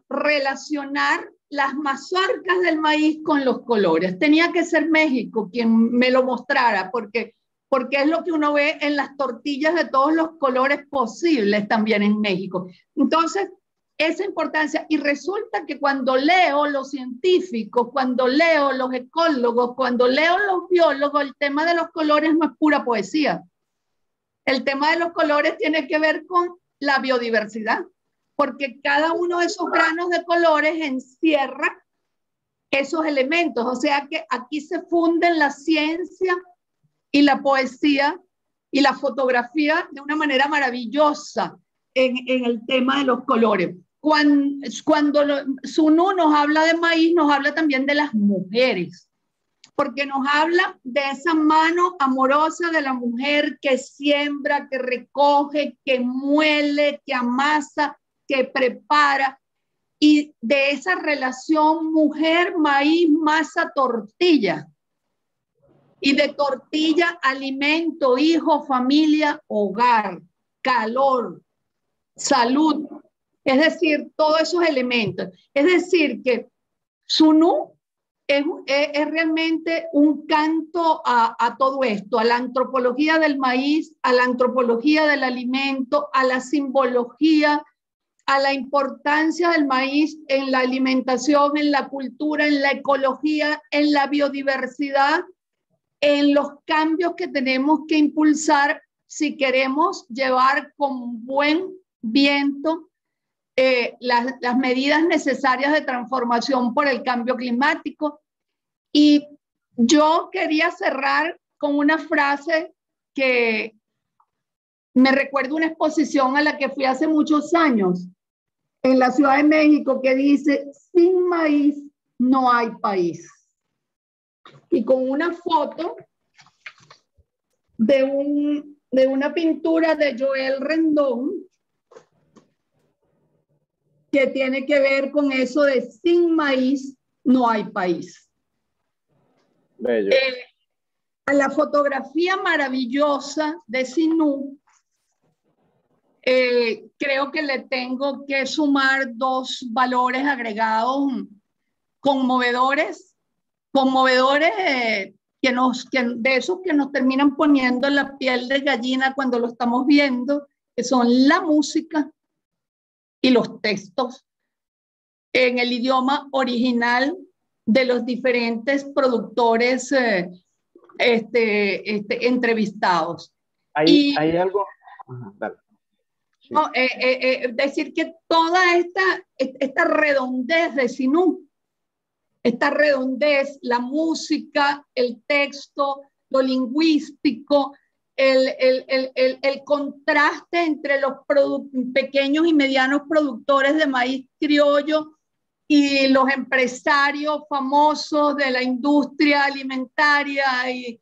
relacionar las mazorcas del maíz con los colores. Tenía que ser México quien me lo mostrara, porque es lo que uno ve en las tortillas de todos los colores posibles también en México. Entonces, esa importancia. Y resulta que cuando leo los científicos, cuando leo los ecólogos, cuando leo los biólogos, el tema de los colores no es pura poesía. El tema de los colores tiene que ver con la biodiversidad, porque cada uno de esos granos de colores encierra esos elementos. O sea que aquí se funden la ciencia y la poesía y la fotografía de una manera maravillosa en el tema de los colores. Cuando Sunú nos habla de maíz, nos habla también de las mujeres, porque nos habla de esa mano amorosa de la mujer que siembra, que recoge, que muele, que amasa, que prepara, y de esa relación mujer, maíz, masa, tortilla, y de tortilla, alimento, hijo, familia, hogar, calor, salud, es decir, todos esos elementos. Es decir, que Sunú es realmente un canto a todo esto, a la antropología del maíz, a la antropología del alimento, a la simbología, a la importancia del maíz en la alimentación, en la cultura, en la ecología, en la biodiversidad, en los cambios que tenemos que impulsar si queremos llevar con buen viento las medidas necesarias de transformación por el cambio climático. Y yo quería cerrar con una frase que me recuerda una exposición a la que fui hace muchos años en la Ciudad de México que dice: sin maíz no hay país. Y con una foto de una pintura de Joel Rendón que tiene que ver con eso de sin maíz no hay país. Bello. A la fotografía maravillosa de Sunú, creo que le tengo que sumar dos valores agregados conmovedores, de esos que nos terminan poniendo la piel de gallina cuando lo estamos viendo, que son la música y los textos en el idioma original de los diferentes productores entrevistados. Hay algo... Dale. No, decir que toda esta redondez de Sinú, esta redondez, la música, el texto, lo lingüístico, el contraste entre los pequeños y medianos productores de maíz criollo y los empresarios famosos de la industria alimentaria y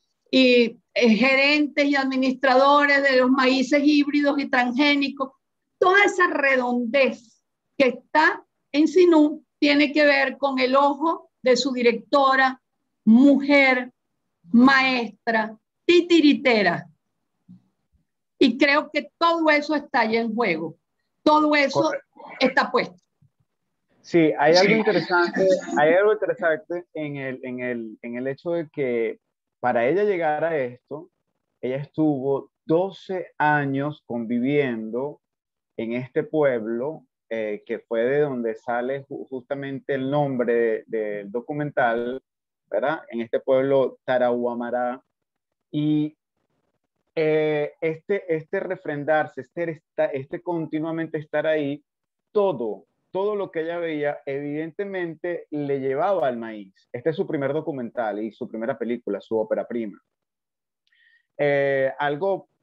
gerentes y administradores de los maíces híbridos y transgénicos. Toda esa redondez que está en Sinú tiene que ver con el ojo de su directora, mujer, maestra, titiritera. Y creo que todo eso está ahí en juego. Todo eso Correcto. está puesto. Sí, hay algo interesante en el hecho de que para ella llegar a esto, ella estuvo 12 años conviviendo en este pueblo, que fue de donde sale justamente el nombre del documental, ¿verdad? En este pueblo Tarahuamará. Y este refrendarse, este continuamente estar ahí, todo lo que ella veía, evidentemente le llevaba al maíz. Este es su primer documental y su primera película, su ópera prima.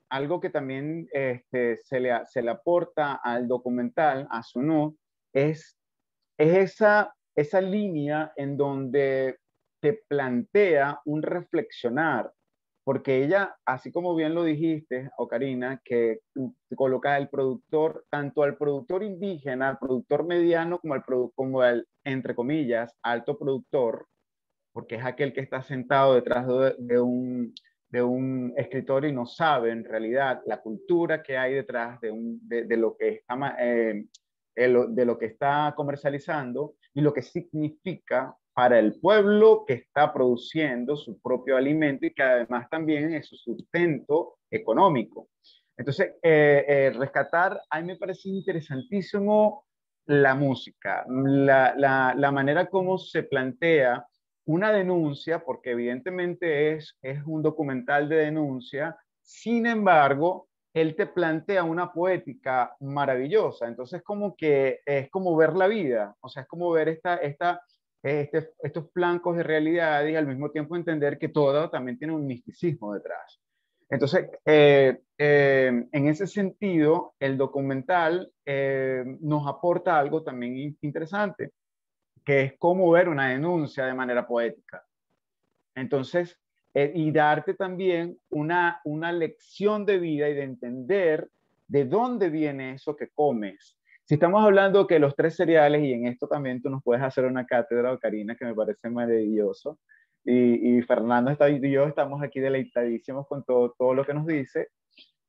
Algo que también se le aporta al documental, a Sunú, es esa línea en donde te plantea un reflexionar, porque ella, así como bien lo dijiste, Ocarina, que coloca el productor, tanto al productor indígena, al productor mediano, como al, entre comillas, alto productor, porque es aquel que está sentado detrás de un escritorio y no sabe en realidad la cultura que hay detrás de lo que está, de lo que está comercializando y lo que significa para el pueblo que está produciendo su propio alimento y que además también es su sustento económico. Entonces, rescatar, a mí me parece interesantísimo la música, la manera como se plantea una denuncia, porque evidentemente es un documental de denuncia. Sin embargo, él te plantea una poética maravillosa. Entonces, como que es como ver la vida, o sea, es como ver estos flancos de realidad y al mismo tiempo entender que todo también tiene un misticismo detrás. Entonces, en ese sentido, el documental nos aporta algo también interesante, que es cómo ver una denuncia de manera poética. Entonces, y darte también una lección de vida y de entender de dónde viene eso que comes. Si estamos hablando que los tres cereales, y en esto también tú nos puedes hacer una cátedra, Karina, que me parece maravilloso, y Fernando y yo estamos aquí deleitadísimos con todo lo que nos dice.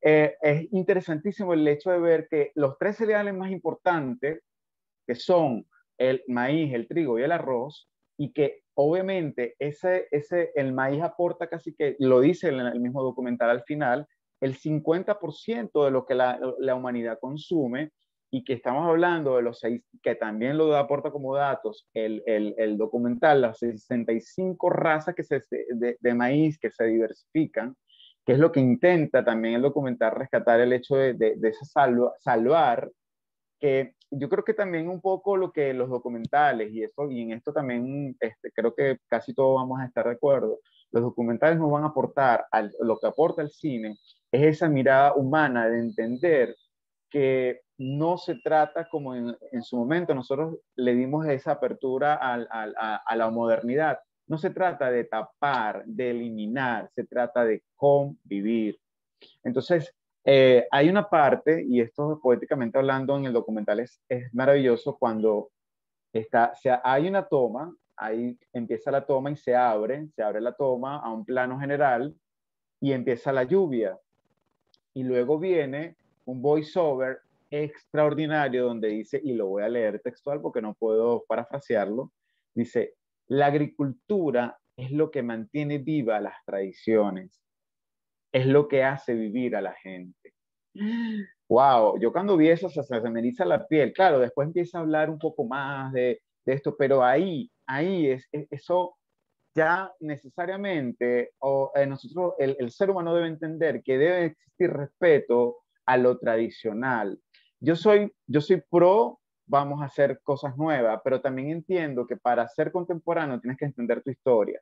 Es interesantísimo el hecho de ver que los tres cereales más importantes, que son el maíz, el trigo y el arroz, y que obviamente el maíz aporta casi que, lo dice en el mismo documental al final, el 50% de lo que la humanidad consume, y que estamos hablando de los 6, que también lo aporta como datos el documental, las 65 razas de maíz que se diversifican, que es lo que intenta también el documental rescatar, el hecho de salvar, que yo creo que también un poco lo que los documentales, y en esto también creo que casi todos vamos a estar de acuerdo, los documentales nos van a aportar, lo que aporta el cine, es esa mirada humana de entender que no se trata como en su momento nosotros le dimos esa apertura a la modernidad. No se trata de tapar, de eliminar, se trata de convivir. Entonces, hay una parte, y esto poéticamente hablando en el documental es maravilloso, cuando hay una toma, ahí empieza la toma y se abre la toma a un plano general y empieza la lluvia. Y luego viene un voiceover extraordinario donde dice, y lo voy a leer textual porque no puedo parafrasearlo, dice: la agricultura es lo que mantiene vivas las tradiciones, es lo que hace vivir a la gente. Wow, yo cuando vi eso se me eriza la piel. Claro, después empieza a hablar un poco más de esto, pero ahí eso ya necesariamente, nosotros, el ser humano debe entender que debe existir respeto a lo tradicional. yo soy pro, vamos a hacer cosas nuevas, pero también entiendo que para ser contemporáneo tienes que entender tu historia.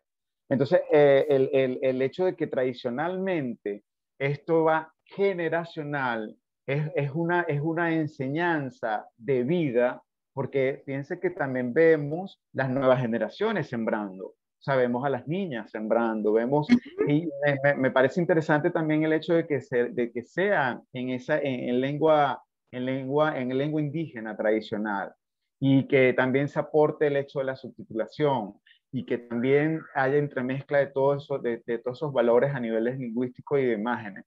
Entonces, el hecho de que tradicionalmente esto va generacional es una enseñanza de vida, porque fíjense que también vemos las nuevas generaciones sembrando, sabemos a las niñas sembrando, vemos, y me parece interesante también el hecho de que sea en lengua indígena tradicional, y que también se aporte el hecho de la subtitulación, y que también haya entremezcla de todo eso, de todos esos valores a niveles lingüísticos y de imágenes.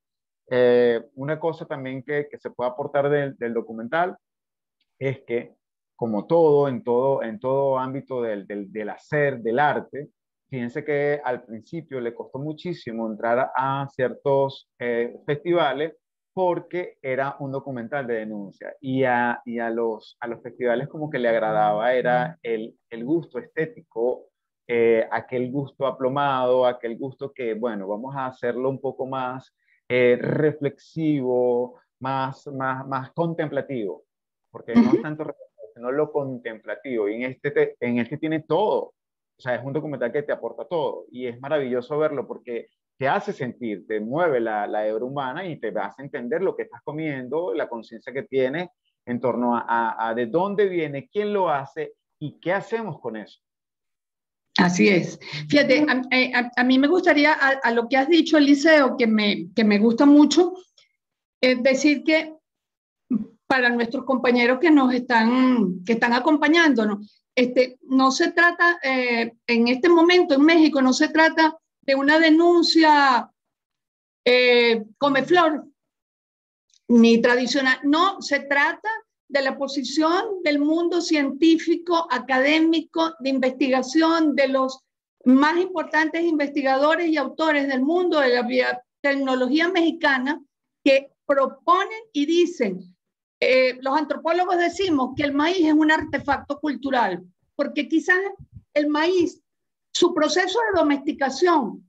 Una cosa también que se puede aportar del documental es que, como en todo ámbito del hacer, del arte, fíjense que al principio le costó muchísimo entrar a ciertos festivales, porque era un documental de denuncia, y a los festivales como que le agradaba era el gusto estético, aquel gusto aplomado, aquel gusto que, bueno, vamos a hacerlo un poco más reflexivo, más contemplativo, porque no es tanto reflexivo, sino lo contemplativo, y en este tiene todo. O sea, es un documental que te aporta todo, y es maravilloso verlo porque te hace sentir, te mueve la hebra humana y te hace entender lo que estás comiendo, la conciencia que tienes en torno a de dónde viene, quién lo hace y qué hacemos con eso. Así es. Fíjate, a mí me gustaría, a lo que has dicho, Eliseo, que me gusta mucho, decir que para nuestros compañeros que están acompañándonos, no se trata, en este momento en México, no se trata de una denuncia comeflor ni tradicional, no, se trata de la posición del mundo científico, académico, de investigación, de los más importantes investigadores y autores del mundo de la biotecnología mexicana, que proponen y dicen, los antropólogos decimos que el maíz es un artefacto cultural, porque quizás el maíz, su proceso de domesticación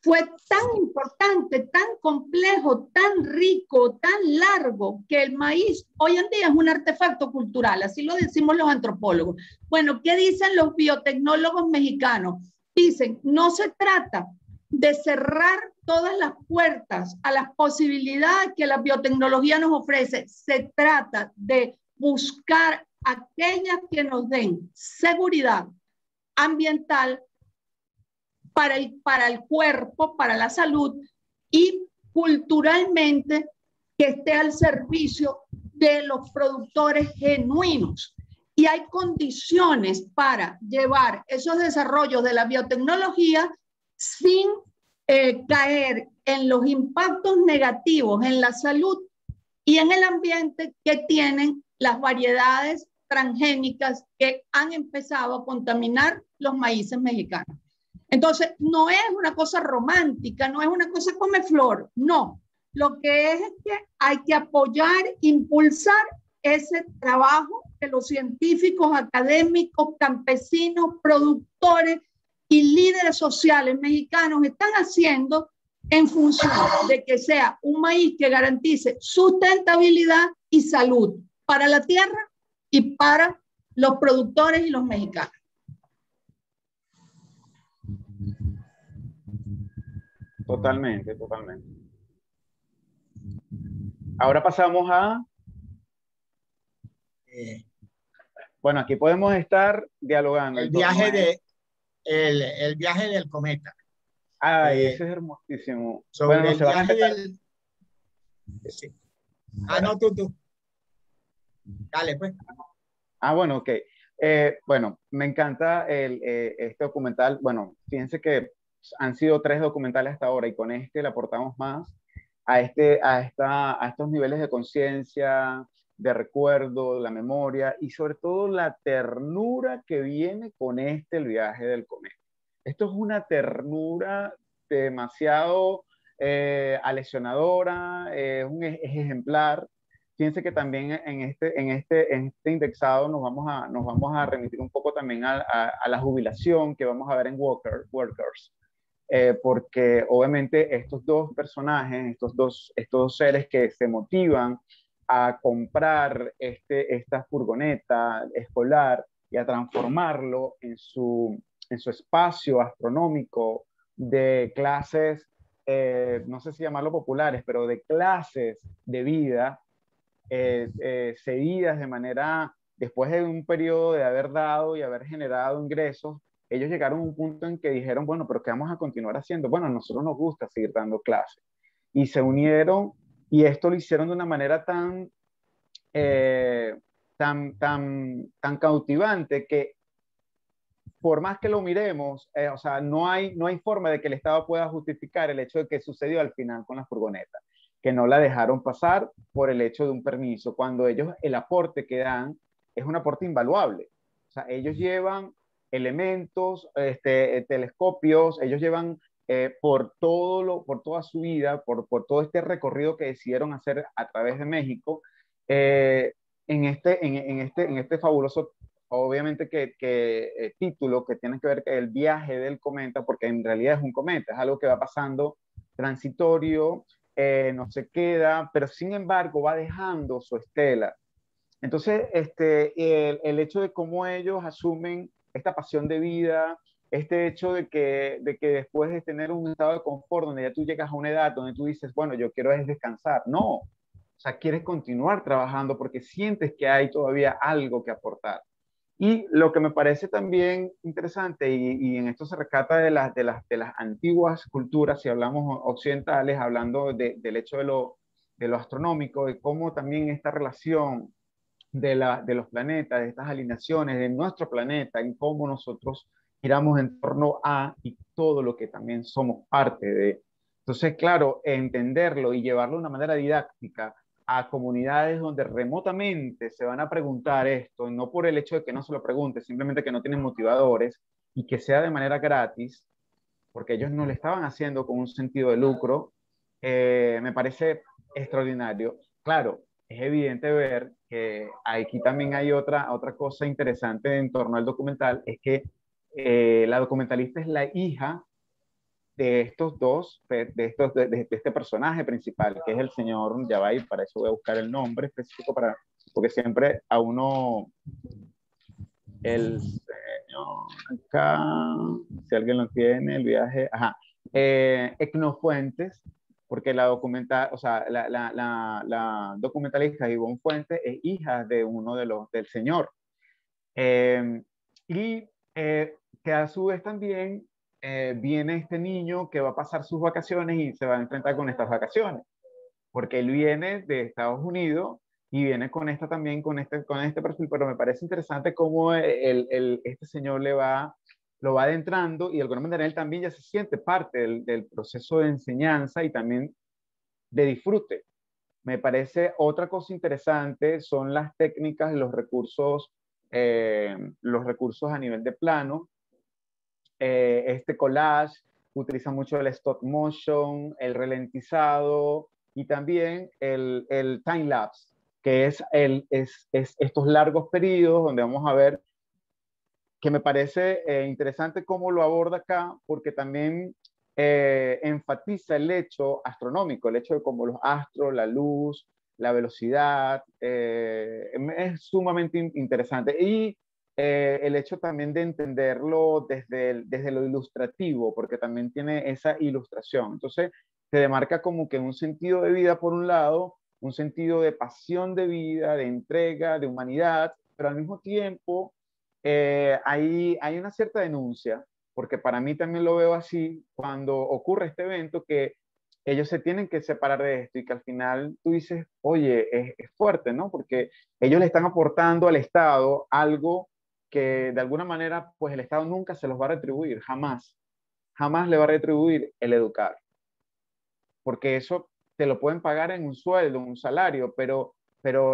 fue tan importante, tan complejo, tan rico, tan largo, que el maíz hoy en día es un artefacto cultural, así lo decimos los antropólogos. Bueno, ¿qué dicen los biotecnólogos mexicanos? Dicen, no se trata de cerrar todas las puertas a las posibilidades que la biotecnología nos ofrece, se trata de buscar aquellas que nos den seguridad ambiental, para el cuerpo, para la salud, y culturalmente que esté al servicio de los productores genuinos. Y hay condiciones para llevar esos desarrollos de la biotecnología sin caer en los impactos negativos en la salud y en el ambiente que tienen las variedades transgénicas que han empezado a contaminar los maíces mexicanos. Entonces, no es una cosa romántica, no es una cosa comeflor, no. Lo que es que hay que apoyar, impulsar ese trabajo que los científicos, académicos, campesinos, productores y líderes sociales mexicanos están haciendo en función de que sea un maíz que garantice sustentabilidad y salud para la tierra y para los productores y los mexicanos. Totalmente, totalmente. Ahora pasamos a... Bueno, aquí podemos estar dialogando. El viaje del cometa. Ay, ese es hermosísimo. Sobre bueno, el viaje del... Sí. Ah, no, tú. Dale, pues. Ah, bueno, ok. Bueno, me encanta este documental. Bueno, fíjense que han sido 3 documentales hasta ahora, y con este le aportamos más a estos niveles de conciencia, de recuerdo, de la memoria, y sobre todo la ternura que viene con el viaje del cometa. Esto es una ternura demasiado aleccionadora, es ejemplar. Fíjense que también en este indexado nos vamos a remitir un poco también a la jubilación que vamos a ver en Workers. Porque obviamente estos dos personajes, estos dos seres que se motivan a comprar esta furgoneta escolar y a transformarlo en su espacio astronómico de clases, no sé si llamarlo populares, pero de clases de vida seguidas de manera, después de un periodo de haber dado y haber generado ingresos, ellos llegaron a un punto en que dijeron, bueno, pero ¿qué vamos a continuar haciendo? Bueno, a nosotros nos gusta seguir dando clases. Y se unieron y esto lo hicieron de una manera tan cautivante que por más que lo miremos, o sea, no hay forma de que el Estado pueda justificar el hecho de que sucedió al final con la furgoneta, que no la dejaron pasar por el hecho de un permiso, cuando ellos, el aporte que dan es un aporte invaluable. O sea, ellos llevan elementos, telescopios, ellos llevan por toda su vida, por todo este recorrido que decidieron hacer a través de México, en este fabuloso, obviamente que título que tiene que ver con el viaje del cometa, porque en realidad es un cometa, es algo que va pasando transitorio, no se queda, pero sin embargo va dejando su estela. Entonces, el hecho de cómo ellos asumen esta pasión de vida, este hecho de que después de tener un estado de confort donde ya tú llegas a una edad donde tú dices, bueno, yo quiero es descansar, no, o sea, quieres continuar trabajando porque sientes que hay todavía algo que aportar. Y lo que me parece también interesante, y en esto se rescata de las antiguas culturas, si hablamos occidentales, hablando del hecho de lo astronómico, de cómo también esta relación de los planetas, de estas alineaciones de nuestro planeta, en cómo nosotros giramos en torno a y todo lo que también somos parte de. Entonces, claro, entenderlo y llevarlo de una manera didáctica a comunidades donde remotamente se van a preguntar esto, no por el hecho de que no se lo pregunte, simplemente que no tienen motivadores y que sea de manera gratis, porque ellos no lo estaban haciendo con un sentido de lucro, me parece extraordinario. Claro, es evidente ver que aquí también hay otra cosa interesante en torno al documental, es que la documentalista es la hija de estos dos, de este personaje principal, que es el señor Yabay, para eso voy a buscar el nombre específico, porque siempre a uno, el señor acá, si alguien lo tiene, el viaje, ajá, Fuentes, porque o sea, la documentalista Ivonne Fuentes es hija de uno del señor. Eh, y que a su vez también viene este niño que va a pasar sus vacaciones y se va a enfrentar con estas vacaciones, porque él viene de Estados Unidos y viene con esta también, con este perfil, pero me parece interesante cómo este señor lo va adentrando y de alguna manera él también ya se siente parte del proceso de enseñanza y también de disfrute. Me parece otra cosa interesante son las técnicas, los recursos a nivel de plano. Este collage utiliza mucho el stop motion, el ralentizado y también el time lapse, que es estos largos periodos donde vamos a ver, que me parece interesante cómo lo aborda acá, porque también enfatiza el hecho astronómico, el hecho de cómo los astros, la luz, la velocidad, es sumamente interesante. Y el hecho también de entenderlo desde lo ilustrativo, porque también tiene esa ilustración. Entonces, se demarca como que un sentido de vida por un lado, un sentido de pasión de vida, de entrega, de humanidad, pero al mismo tiempo hay una cierta denuncia, porque para mí también lo veo así, cuando ocurre este evento, que ellos se tienen que separar de esto y que al final tú dices, oye, es fuerte, ¿no? Porque ellos le están aportando al Estado algo que de alguna manera, pues el Estado nunca se los va a retribuir, jamás, jamás le va a retribuir el educar, porque eso te lo pueden pagar en un sueldo, en un salario, pero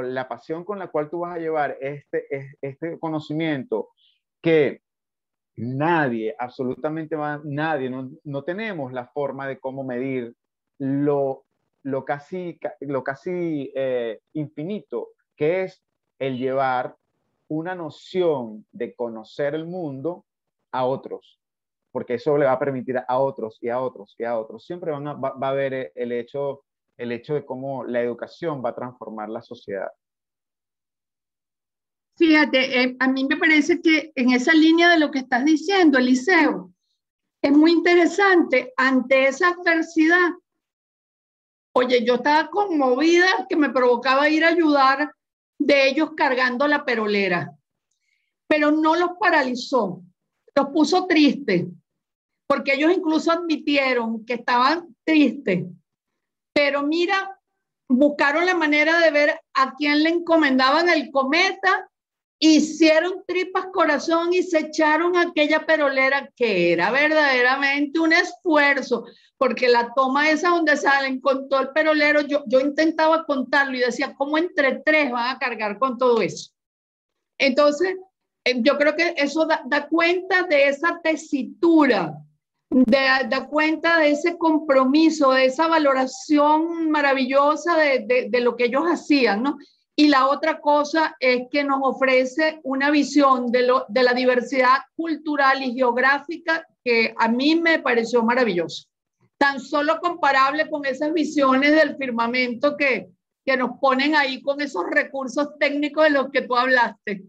la pasión con la cual tú vas a llevar este conocimiento que nadie, absolutamente nadie, no tenemos la forma de cómo medir lo casi infinito que es el llevar una noción de conocer el mundo a otros, porque eso le va a permitir a otros y a otros y a otros. Siempre va a haber el hecho el hecho de cómo la educación va a transformar la sociedad. Fíjate, a mí me parece que en esa línea de lo que estás diciendo, Eliseo, es muy interesante ante esa adversidad. Oye, yo estaba conmovida que me provocaba ir a ayudar de ellos cargando la perolera, pero no los paralizó, los puso tristes, porque ellos incluso admitieron que estaban tristes, pero mira, buscaron la manera de ver a quién le encomendaban el cometa, hicieron tripas corazón y se echaron aquella perolera que era verdaderamente un esfuerzo, porque la toma esa donde salen con todo el perolero, yo intentaba contarlo y decía, ¿cómo entre tres van a cargar con todo eso? Entonces, yo creo que eso da cuenta de esa tesitura, da cuenta de ese compromiso, de esa valoración maravillosa de lo que ellos hacían, ¿no? Y la otra cosa es que nos ofrece una visión de la diversidad cultural y geográfica que a mí me pareció maravilloso. Tan solo comparable con esas visiones del firmamento que nos ponen ahí con esos recursos técnicos de los que tú hablaste.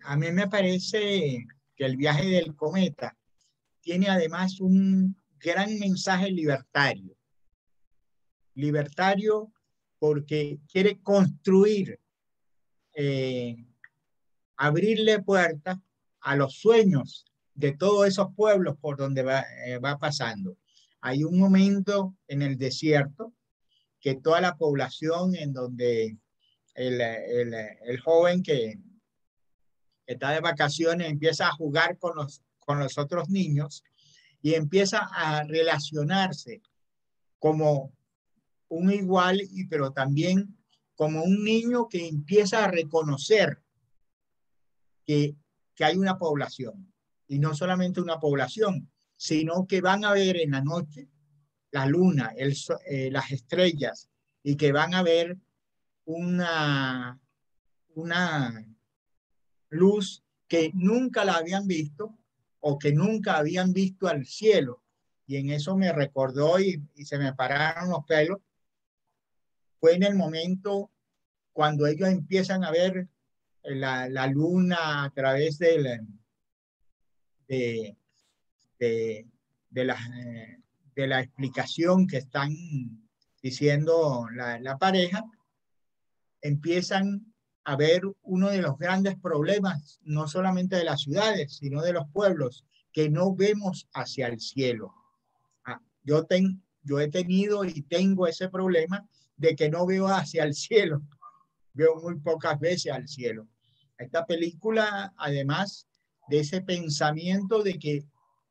A mí me parece que el viaje del cometa tiene además un gran mensaje libertario. Libertario porque quiere construir, abrirle puertas a los sueños de todos esos pueblos por donde va pasando. Hay un momento en el desierto que toda la población en donde el joven que está de vacaciones empieza a jugar con los otros niños y empieza a relacionarse como un igual, pero también como un niño que empieza a reconocer que hay una población, y no solamente una población, sino que van a ver en la noche la luna, las estrellas, y que van a ver una luz que nunca la habían visto o que nunca habían visto al cielo. Y en eso me recordó y se me pararon los pelos. Fue en el momento cuando ellos empiezan a ver la luna a través de la explicación que están diciendo la pareja, empiezan a ver uno de los grandes problemas, no solamente de las ciudades, sino de los pueblos, que no vemos hacia el cielo. Yo he tenido y tengo ese problema de que no veo hacia el cielo. Veo muy pocas veces al cielo. Esta película, además de ese pensamiento de que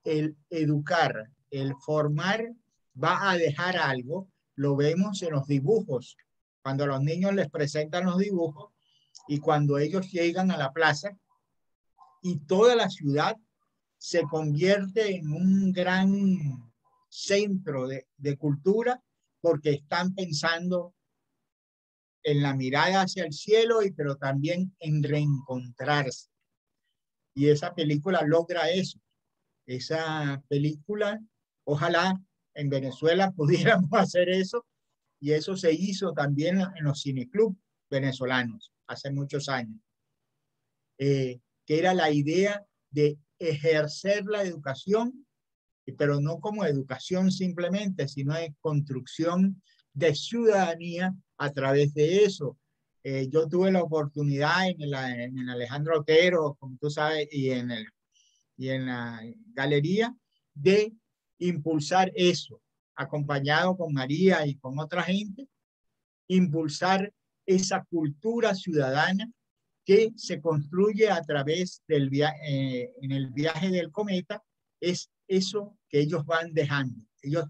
el educar, el formar, va a dejar algo, lo vemos en los dibujos. Cuando a los niños les presentan los dibujos y cuando ellos llegan a la plaza y toda la ciudad se convierte en un gran centro de cultura porque están pensando en la mirada hacia el cielo, pero también en reencontrarse. Y esa película logra eso. Esa película, ojalá en Venezuela pudiéramos hacer eso, y eso se hizo también en los cineclubs venezolanos hace muchos años, que era la idea de ejercer la educación, pero no como educación simplemente, sino de construcción de ciudadanía a través de eso. Yo tuve la oportunidad en el Alejandro Otero, como tú sabes, y en la galería, de impulsar eso, acompañado con María y con otra gente, impulsar esa cultura ciudadana que se construye a través en el viaje del cometa. Es eso que ellos van dejando. Ellos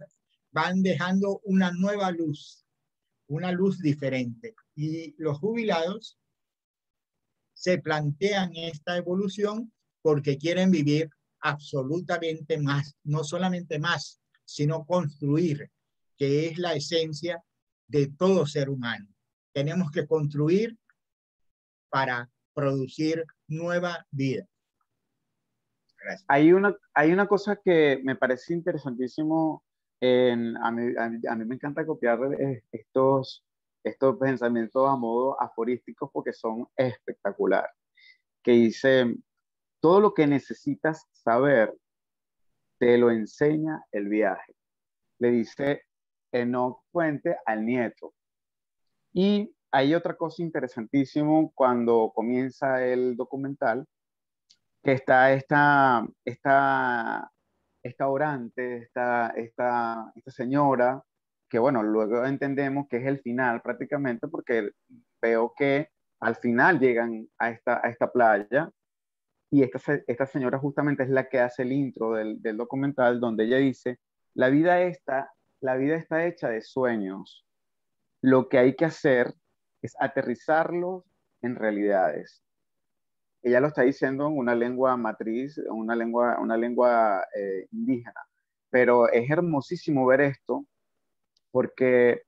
van dejando una nueva luz, una luz diferente. Y los jubilados se plantean esta evolución porque quieren vivir absolutamente más, no solamente más, sino construir, que es la esencia de todo ser humano. Tenemos que construir para producir nueva vida. Gracias. Hay una cosa que me parece interesantísimo a mí me encanta copiar estos pensamientos a modo aforísticos porque son espectaculares. Que dice, todo lo que necesitas saber te lo enseña el viaje. Le dice Enoch Puente al nieto. Y hay otra cosa interesantísima cuando comienza el documental, que está esta orante, esta señora, que bueno, luego entendemos que es el final prácticamente, porque veo que al final llegan a esta playa, y esta señora justamente es la que hace el intro del documental, donde ella dice, la vida, la vida está hecha de sueños, lo que hay que hacer es aterrizarlos en realidades. Ella lo está diciendo en una lengua matriz, una lengua indígena, pero es hermosísimo ver esto porque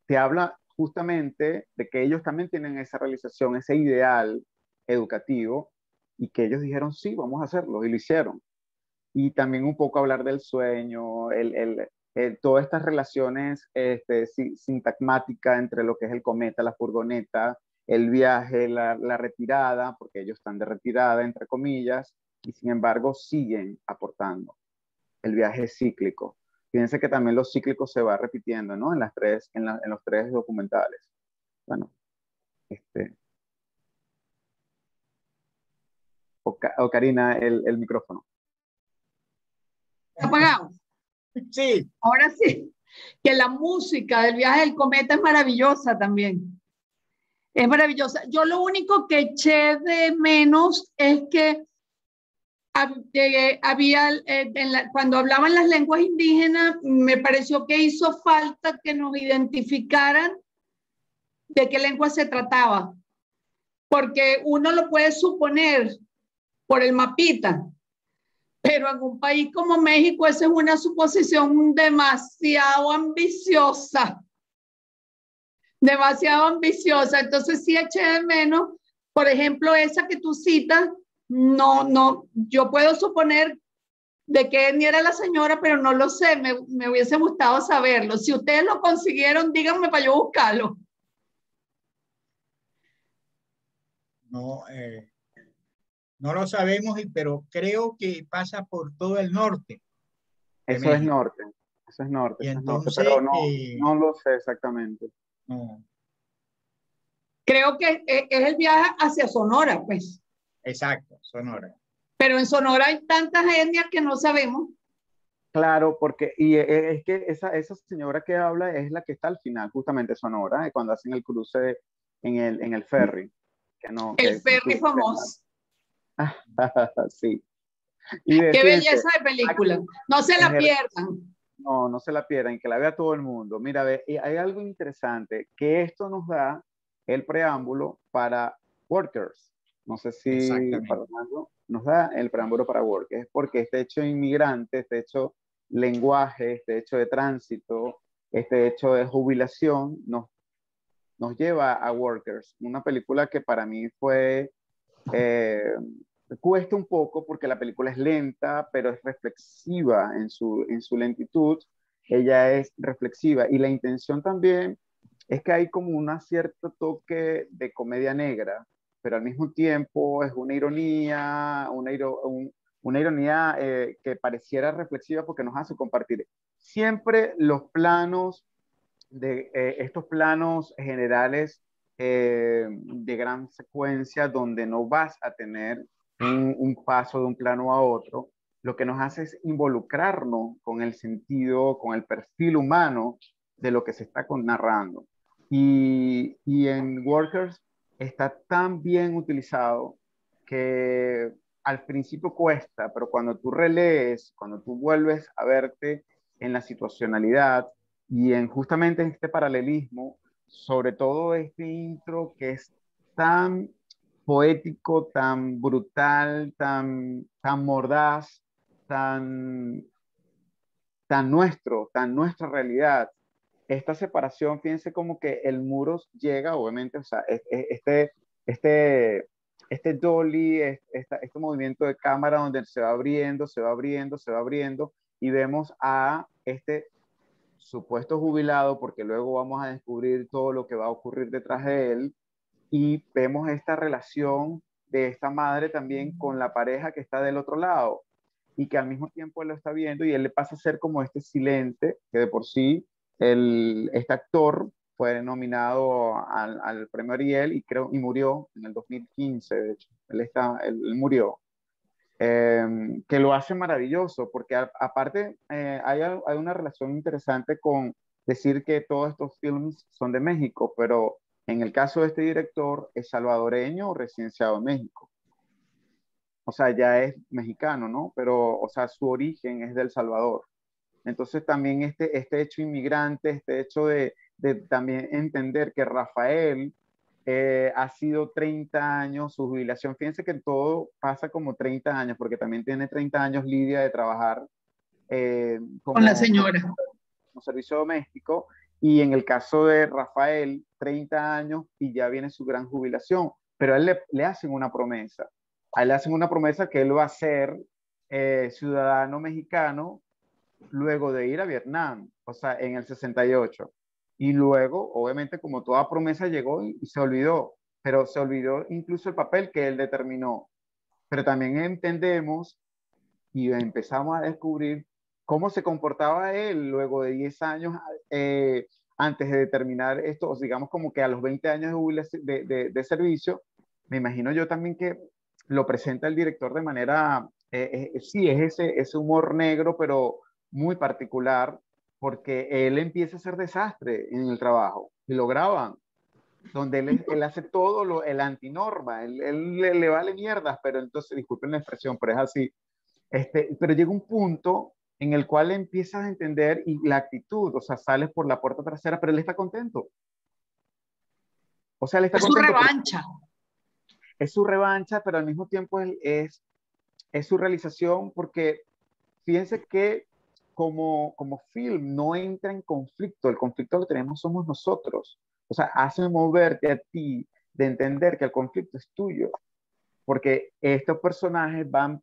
te habla justamente de que ellos también tienen esa realización, ese ideal educativo, y que ellos dijeron, sí, vamos a hacerlo, y lo hicieron. Y también un poco hablar del sueño, todas estas relaciones sintagmáticas entre lo que es el cometa, la furgoneta, el viaje, la retirada, porque ellos están de retirada, entre comillas, y sin embargo siguen aportando. El viaje es cíclico. Fíjense que también los cíclicos se va repitiendo, ¿no? En los tres documentales. Bueno, o Karina, el micrófono. Apagado. Sí. Ahora sí, que la música del viaje del cometa es maravillosa también. Es maravillosa. Yo lo único que eché de menos es que había, cuando hablaban las lenguas indígenas, me pareció que hizo falta que nos identificaran de qué lengua se trataba, porque uno lo puede suponer por el mapita, pero en un país como México esa es una suposición demasiado ambiciosa, demasiado ambiciosa. Entonces sí eché de menos, por ejemplo, esa que tú citas, no, yo puedo suponer de qué etnia era la señora, pero no lo sé, me hubiese gustado saberlo. Si ustedes lo consiguieron, díganme para yo buscarlo. No, no lo sabemos, pero creo que pasa por todo el norte de Eso es México. norte, eso es norte, Y eso es norte, entonces, pero no lo sé exactamente. no, Creo que es el viaje hacia Sonora, pues. exacto, Sonora. Pero en Sonora hay tantas etnias que no sabemos. Claro, porque es que esa señora que habla es la que está al final, justamente Sonora, cuando hacen el cruce en el ferry. El ferry famoso. Sí. Y Qué fíjense, belleza de película. No se la pierdan. no se la pierdan, que la vea todo el mundo. Mira, hay algo interesante, que esto nos da el preámbulo para Workers. No sé si Fernando nos da el preámbulo para Workers, porque este hecho inmigrante, este hecho lenguaje, este hecho de tránsito, este hecho de jubilación, nos lleva a Workers, una película que para mí fue... cuesta un poco porque la película es lenta, pero es reflexiva en su lentitud. Ella es reflexiva y la intención también es que hay como un cierto toque de comedia negra, pero al mismo tiempo es una ironía que pareciera reflexiva porque nos hace compartir. Siempre los planos estos planos generales de gran secuencia donde no vas a tener un paso de un plano a otro, lo que nos hace es involucrarnos con el sentido, con el perfil humano de lo que se está narrando. Y en Workers está tan bien utilizado que al principio cuesta, pero cuando tú relees, cuando tú vuelves a verte en la situacionalidad, y justamente en este paralelismo, sobre todo este intro que es tan poético, tan brutal, tan mordaz, tan, tan nuestra realidad. Esta separación, fíjense como que el muro llega, obviamente, o sea, este, este dolly, este movimiento de cámara donde se va abriendo, se va abriendo, se va abriendo, y vemos a este supuesto jubilado, porque luego vamos a descubrir todo lo que va a ocurrir detrás de él, y vemos esta relación de esta madre también con la pareja que está del otro lado, y que al mismo tiempo él lo está viendo y él le pasa a ser como este silente, que de por sí este actor fue nominado al premio Ariel y murió en el 2015, de hecho, él murió. Que lo hace maravilloso, porque aparte hay una relación interesante con decir que todos estos films son de México, pero en el caso de este director es salvadoreño o residenciado en México. O sea, ya es mexicano, ¿no? Pero, o sea, su origen es del Salvador. Entonces también este hecho inmigrante, este hecho de también entender que Rafael ha sido 30 años su jubilación. Fíjense que todo pasa como 30 años, porque también tiene 30 años Lidia de trabajar Con la señora. como servicio doméstico, y en el caso de Rafael, 30 años y ya viene su gran jubilación. Pero a él le hacen una promesa. A él le hacen una promesa que él va a ser ciudadano mexicano luego de ir a Vietnam, o sea, en el 68. Y luego, obviamente, como toda promesa llegó y se olvidó, pero se olvidó incluso el papel que él determinó. Pero también entendemos y empezamos a descubrir cómo se comportaba él luego de 10 años antes de determinar esto, o digamos como que a los 20 años de servicio. Me imagino yo también que lo presenta el director de manera, sí, es ese humor negro, pero muy particular, porque él empieza a hacer desastre en el trabajo y lo graban, donde él hace todo el antinorma, él le vale mierdas, pero entonces, disculpen la expresión, pero es así. Pero llega un punto en el cual empiezas a entender y la actitud, o sea, sales por la puerta trasera, pero él está contento. O sea, él está contento. Es su revancha. Es su revancha, pero al mismo tiempo es su realización, porque fíjense que como film no entra en conflicto, el conflicto que tenemos somos nosotros. O sea, hace moverte a ti de entender que el conflicto es tuyo, porque estos personajes van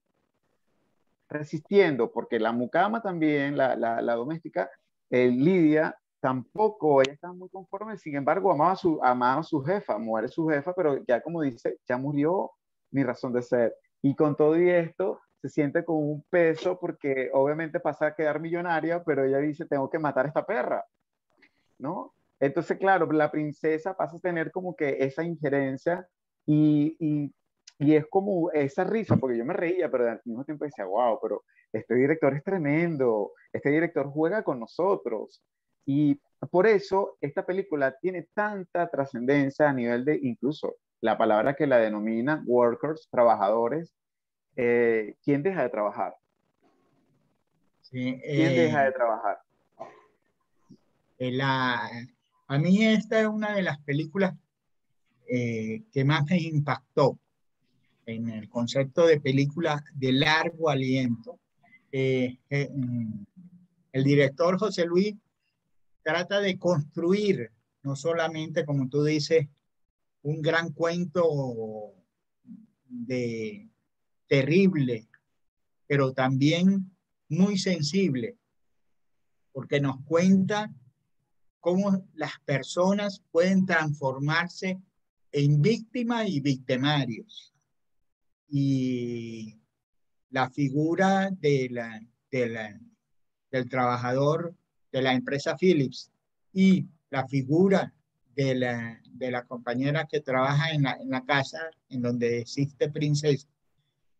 resistiendo, porque la mucama también, la doméstica, Lidia, tampoco, ella estaba muy conforme, sin embargo, amaba a su jefa, muere su jefa, pero ya como dice, ya murió mi razón de ser. Y con todo y esto, se siente con un peso porque obviamente pasa a quedar millonaria, pero ella dice, tengo que matar a esta perra, ¿no? Entonces, claro, la princesa pasa a tener como que esa injerencia y es como esa risa, porque yo me reía, pero al mismo tiempo decía, wow, pero este director es tremendo, este director juega con nosotros. Y por eso esta película tiene tanta trascendencia a nivel de, incluso la palabra que la denomina, workers, trabajadores, ¿quién deja de trabajar? Sí, ¿Quién deja de trabajar? a mí esta es una de las películas que más me impactó en el concepto de película de largo aliento. El director José Luis trata de construir, no solamente, como tú dices, un gran cuento de terrible, pero también muy sensible, porque nos cuenta cómo las personas pueden transformarse en víctimas y victimarios. Y la figura del trabajador de la empresa Philips y la figura de la compañera que trabaja en la casa en donde existe Princesa,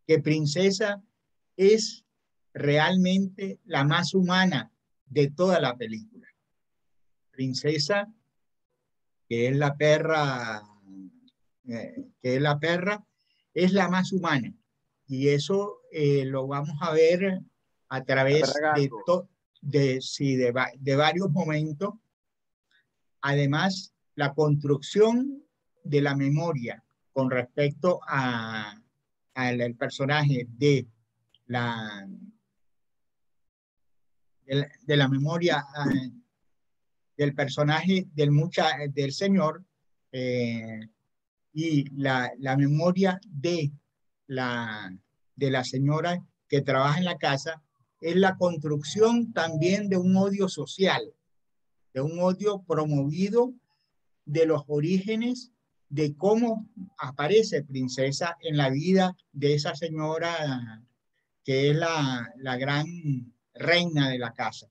que Princesa es realmente la más humana de toda la película. Princesa, que es la perra, es la más humana. Y eso lo vamos a ver a través de varios momentos. Además, la construcción de la memoria con respecto al personaje de la memoria del personaje del señor y la memoria de la señora que trabaja en la casa, es la construcción también de un odio social, de un odio promovido de los orígenes de cómo aparece Princesa en la vida de esa señora que es la gran reina de la casa,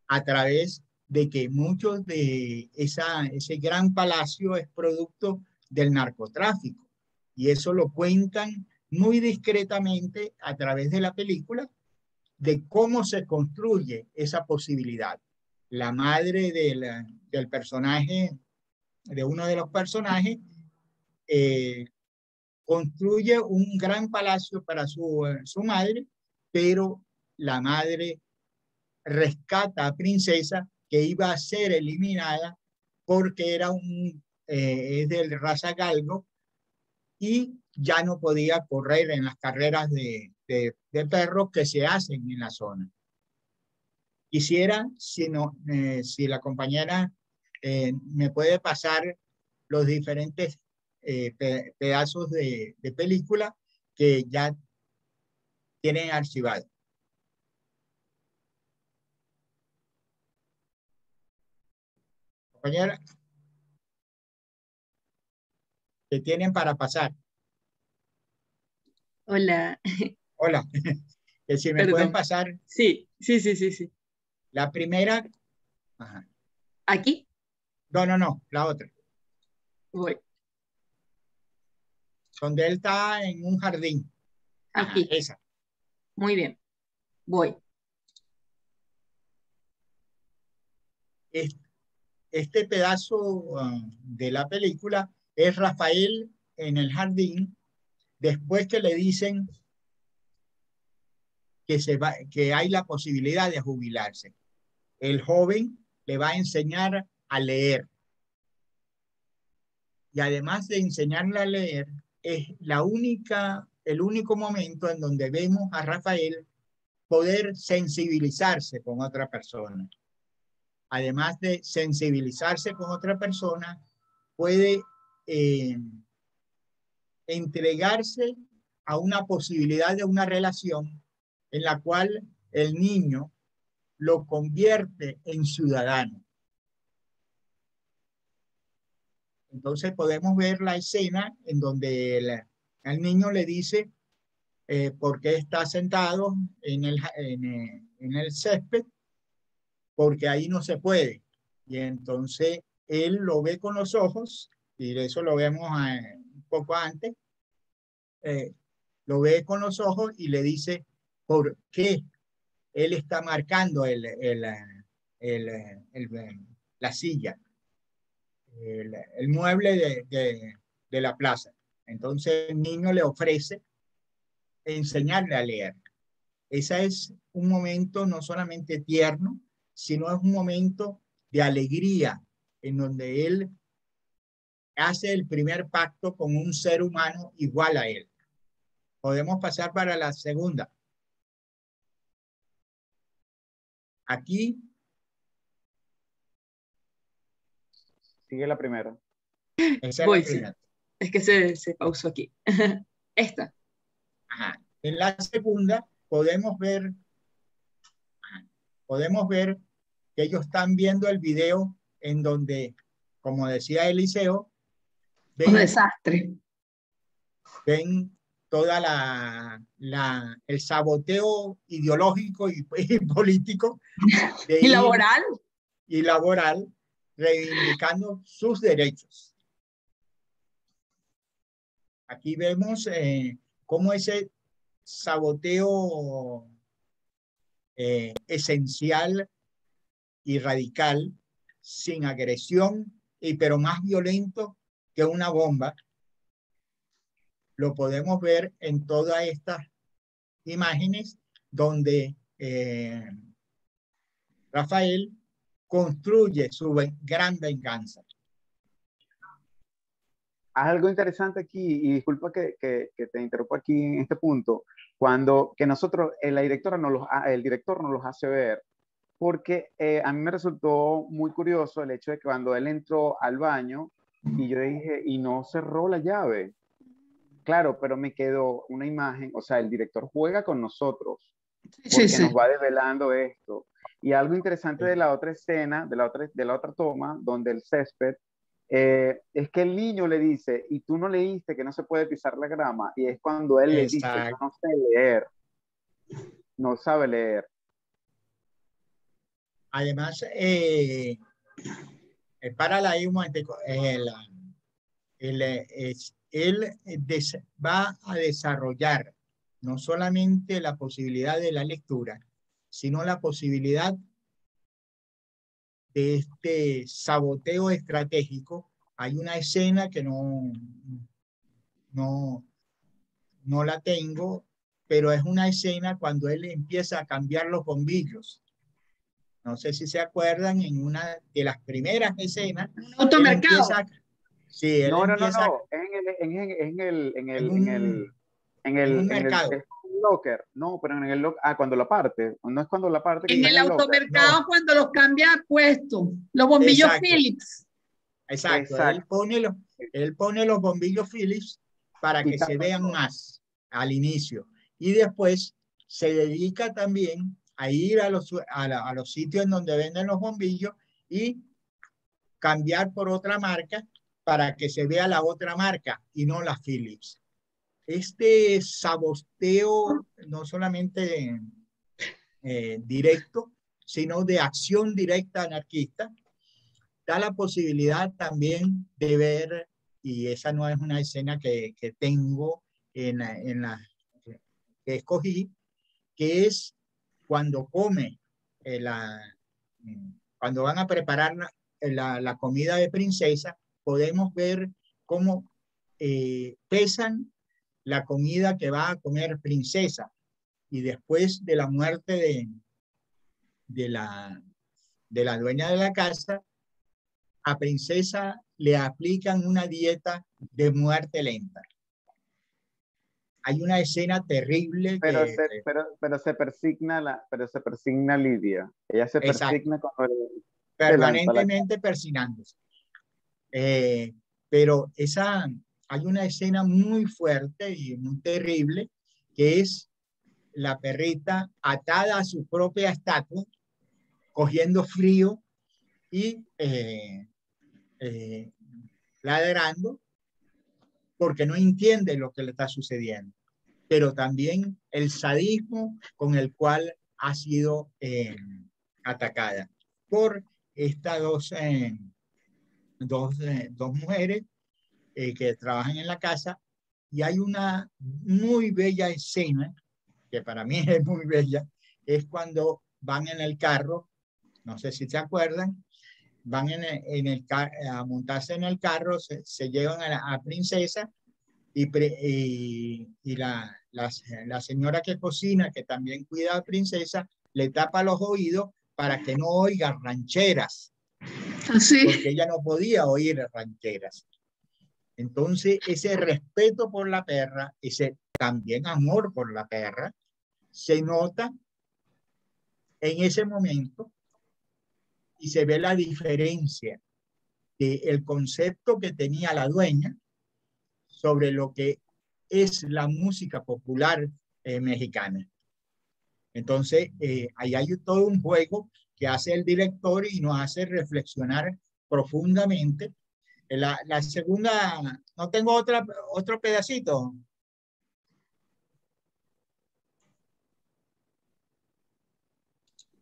a través de que muchos de ese gran palacio es producto del narcotráfico. Y eso lo cuentan muy discretamente a través de la película, de cómo se construye esa posibilidad. La madre del personaje, de uno de los personajes, construye un gran palacio para su madre, pero la madre rescata a Princesa, que iba a ser eliminada porque es de raza galgo y ya no podía correr en las carreras de perros que se hacen en la zona. Quisiera, si la compañera me puede pasar los diferentes pedazos de película que ya tienen archivado. Compañera, que tienen para pasar. Hola, Hola, que si me pueden perdón. pasar Sí, sí, sí, sí, sí. la primera. Ajá. ¿Aquí? No, la otra. Voy. Donde él está en un jardín. Ajá, Aquí. esa. Muy bien. Voy. Este pedazo de la película es Rafael en el jardín después que le dicen que hay la posibilidad de jubilarse. El joven le va a enseñar a leer. Y además de enseñarle a leer, es el único momento en donde vemos a Rafael poder sensibilizarse con otra persona. Además de sensibilizarse con otra persona, puede entregarse a una posibilidad de una relación en la cual el niño lo convierte en ciudadano. Entonces podemos ver la escena en donde el niño le dice por qué está sentado en el césped, porque ahí no se puede. Y entonces él lo ve con los ojos, y eso lo vemos un poco antes, lo ve con los ojos y le dice por qué él está marcando la silla, el mueble de la plaza. Entonces el niño le ofrece enseñarle a leer. Ese es un momento no solamente tierno, sino es un momento de alegría en donde él hace el primer pacto con un ser humano igual a él. Podemos pasar para la segunda. Aquí. Sigue la primera. Esa es la Voy, sí. primera. Es que se pausó aquí. Esta. Ajá. En la segunda podemos ver que ellos están viendo el video en donde, como decía Eliseo, Un ven desastre. toda el saboteo ideológico y político de Y ir laboral. y laboral reivindicando sus derechos. Aquí vemos cómo ese saboteo esencial y radical, sin agresión, pero más violento que una bomba, lo podemos ver en todas estas imágenes donde Rafael construye su gran venganza. Algo interesante aquí, y disculpa que te interrumpa aquí en este punto, que nosotros, el director nos los hace ver, porque a mí me resultó muy curioso el hecho de que cuando él entró al baño, y yo dije, y no cerró la llave. Claro, pero me quedó una imagen, o sea, el director juega con nosotros, Sí, porque sí. nos va develando esto. Y algo interesante de la otra escena, de la otra toma, donde el césped, es que el niño le dice, y tú no leíste que no se puede pisar la grama, y es cuando él le dice, yo no sé leer, no sabe leer. Además, párala ahí un momentico. Va a desarrollar no solamente la posibilidad de la lectura, sino la posibilidad de este saboteo estratégico. Hay una escena que no la tengo, pero es una escena cuando él empieza a cambiar los bombillos. No sé si se acuerdan, en una de las primeras escenas. Un automercado. Sí, él No, empieza. En un mercado. Es un locker. No, pero en el locker. Ah, cuando la parte. No es cuando la parte que En está el en el locker. automercado, no. Cuando los cambia a puesto. Los bombillos Exacto. Philips. Exacto. Él pone los bombillos Philips para que se vean más al inicio. Y después se dedica también a ir a los sitios en donde venden los bombillos y cambiar por otra marca para que se vea la otra marca y no la Philips. Este saboteo no solamente directo, sino de acción directa anarquista, da la posibilidad también de ver, y esa no es una escena que tengo en la que escogí, que es cuando come, cuando van a preparar la comida de princesa, podemos ver cómo pesan la comida que va a comer princesa, y después de la muerte de la dueña de la casa, a princesa le aplican una dieta de muerte lenta. Hay una escena terrible. Pero se persigna Lidia. Ella se persigna permanentemente persignándose. Pero hay una escena muy fuerte y muy terrible, que es la perrita atada a su propia estatua, cogiendo frío y ladrando porque no entiende lo que le está sucediendo, pero también el sadismo con el cual ha sido atacada por estas dos mujeres que trabajan en la casa. Y hay una muy bella escena, que para mí es muy bella, es cuando van en el carro, no sé si se acuerdan, van a montarse en el carro, se llevan a princesa, y la señora que cocina, que también cuida a princesa, le tapa los oídos para que no oiga rancheras, porque ella no podía oír rancheras. Entonces, ese respeto por la perra, ese también amor por la perra, se nota en ese momento, y se ve la diferencia del concepto que tenía la dueña sobre lo que es la música popular mexicana. Entonces, ahí hay todo un juego que hace el director y nos hace reflexionar profundamente. La segunda, no tengo otro pedacito.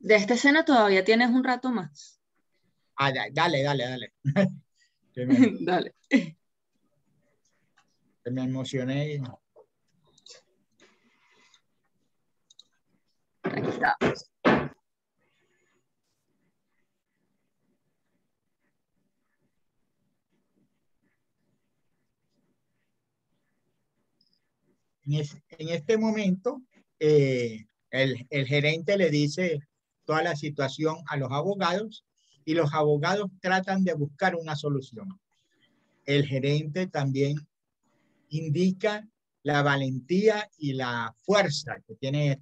De esta escena todavía tienes un rato más. Ah, dale. Dale. Me emocioné. Aquí está. En este momento, el gerente le dice toda la situación a los abogados, y los abogados tratan de buscar una solución. El gerente también indica la valentía y la fuerza que tiene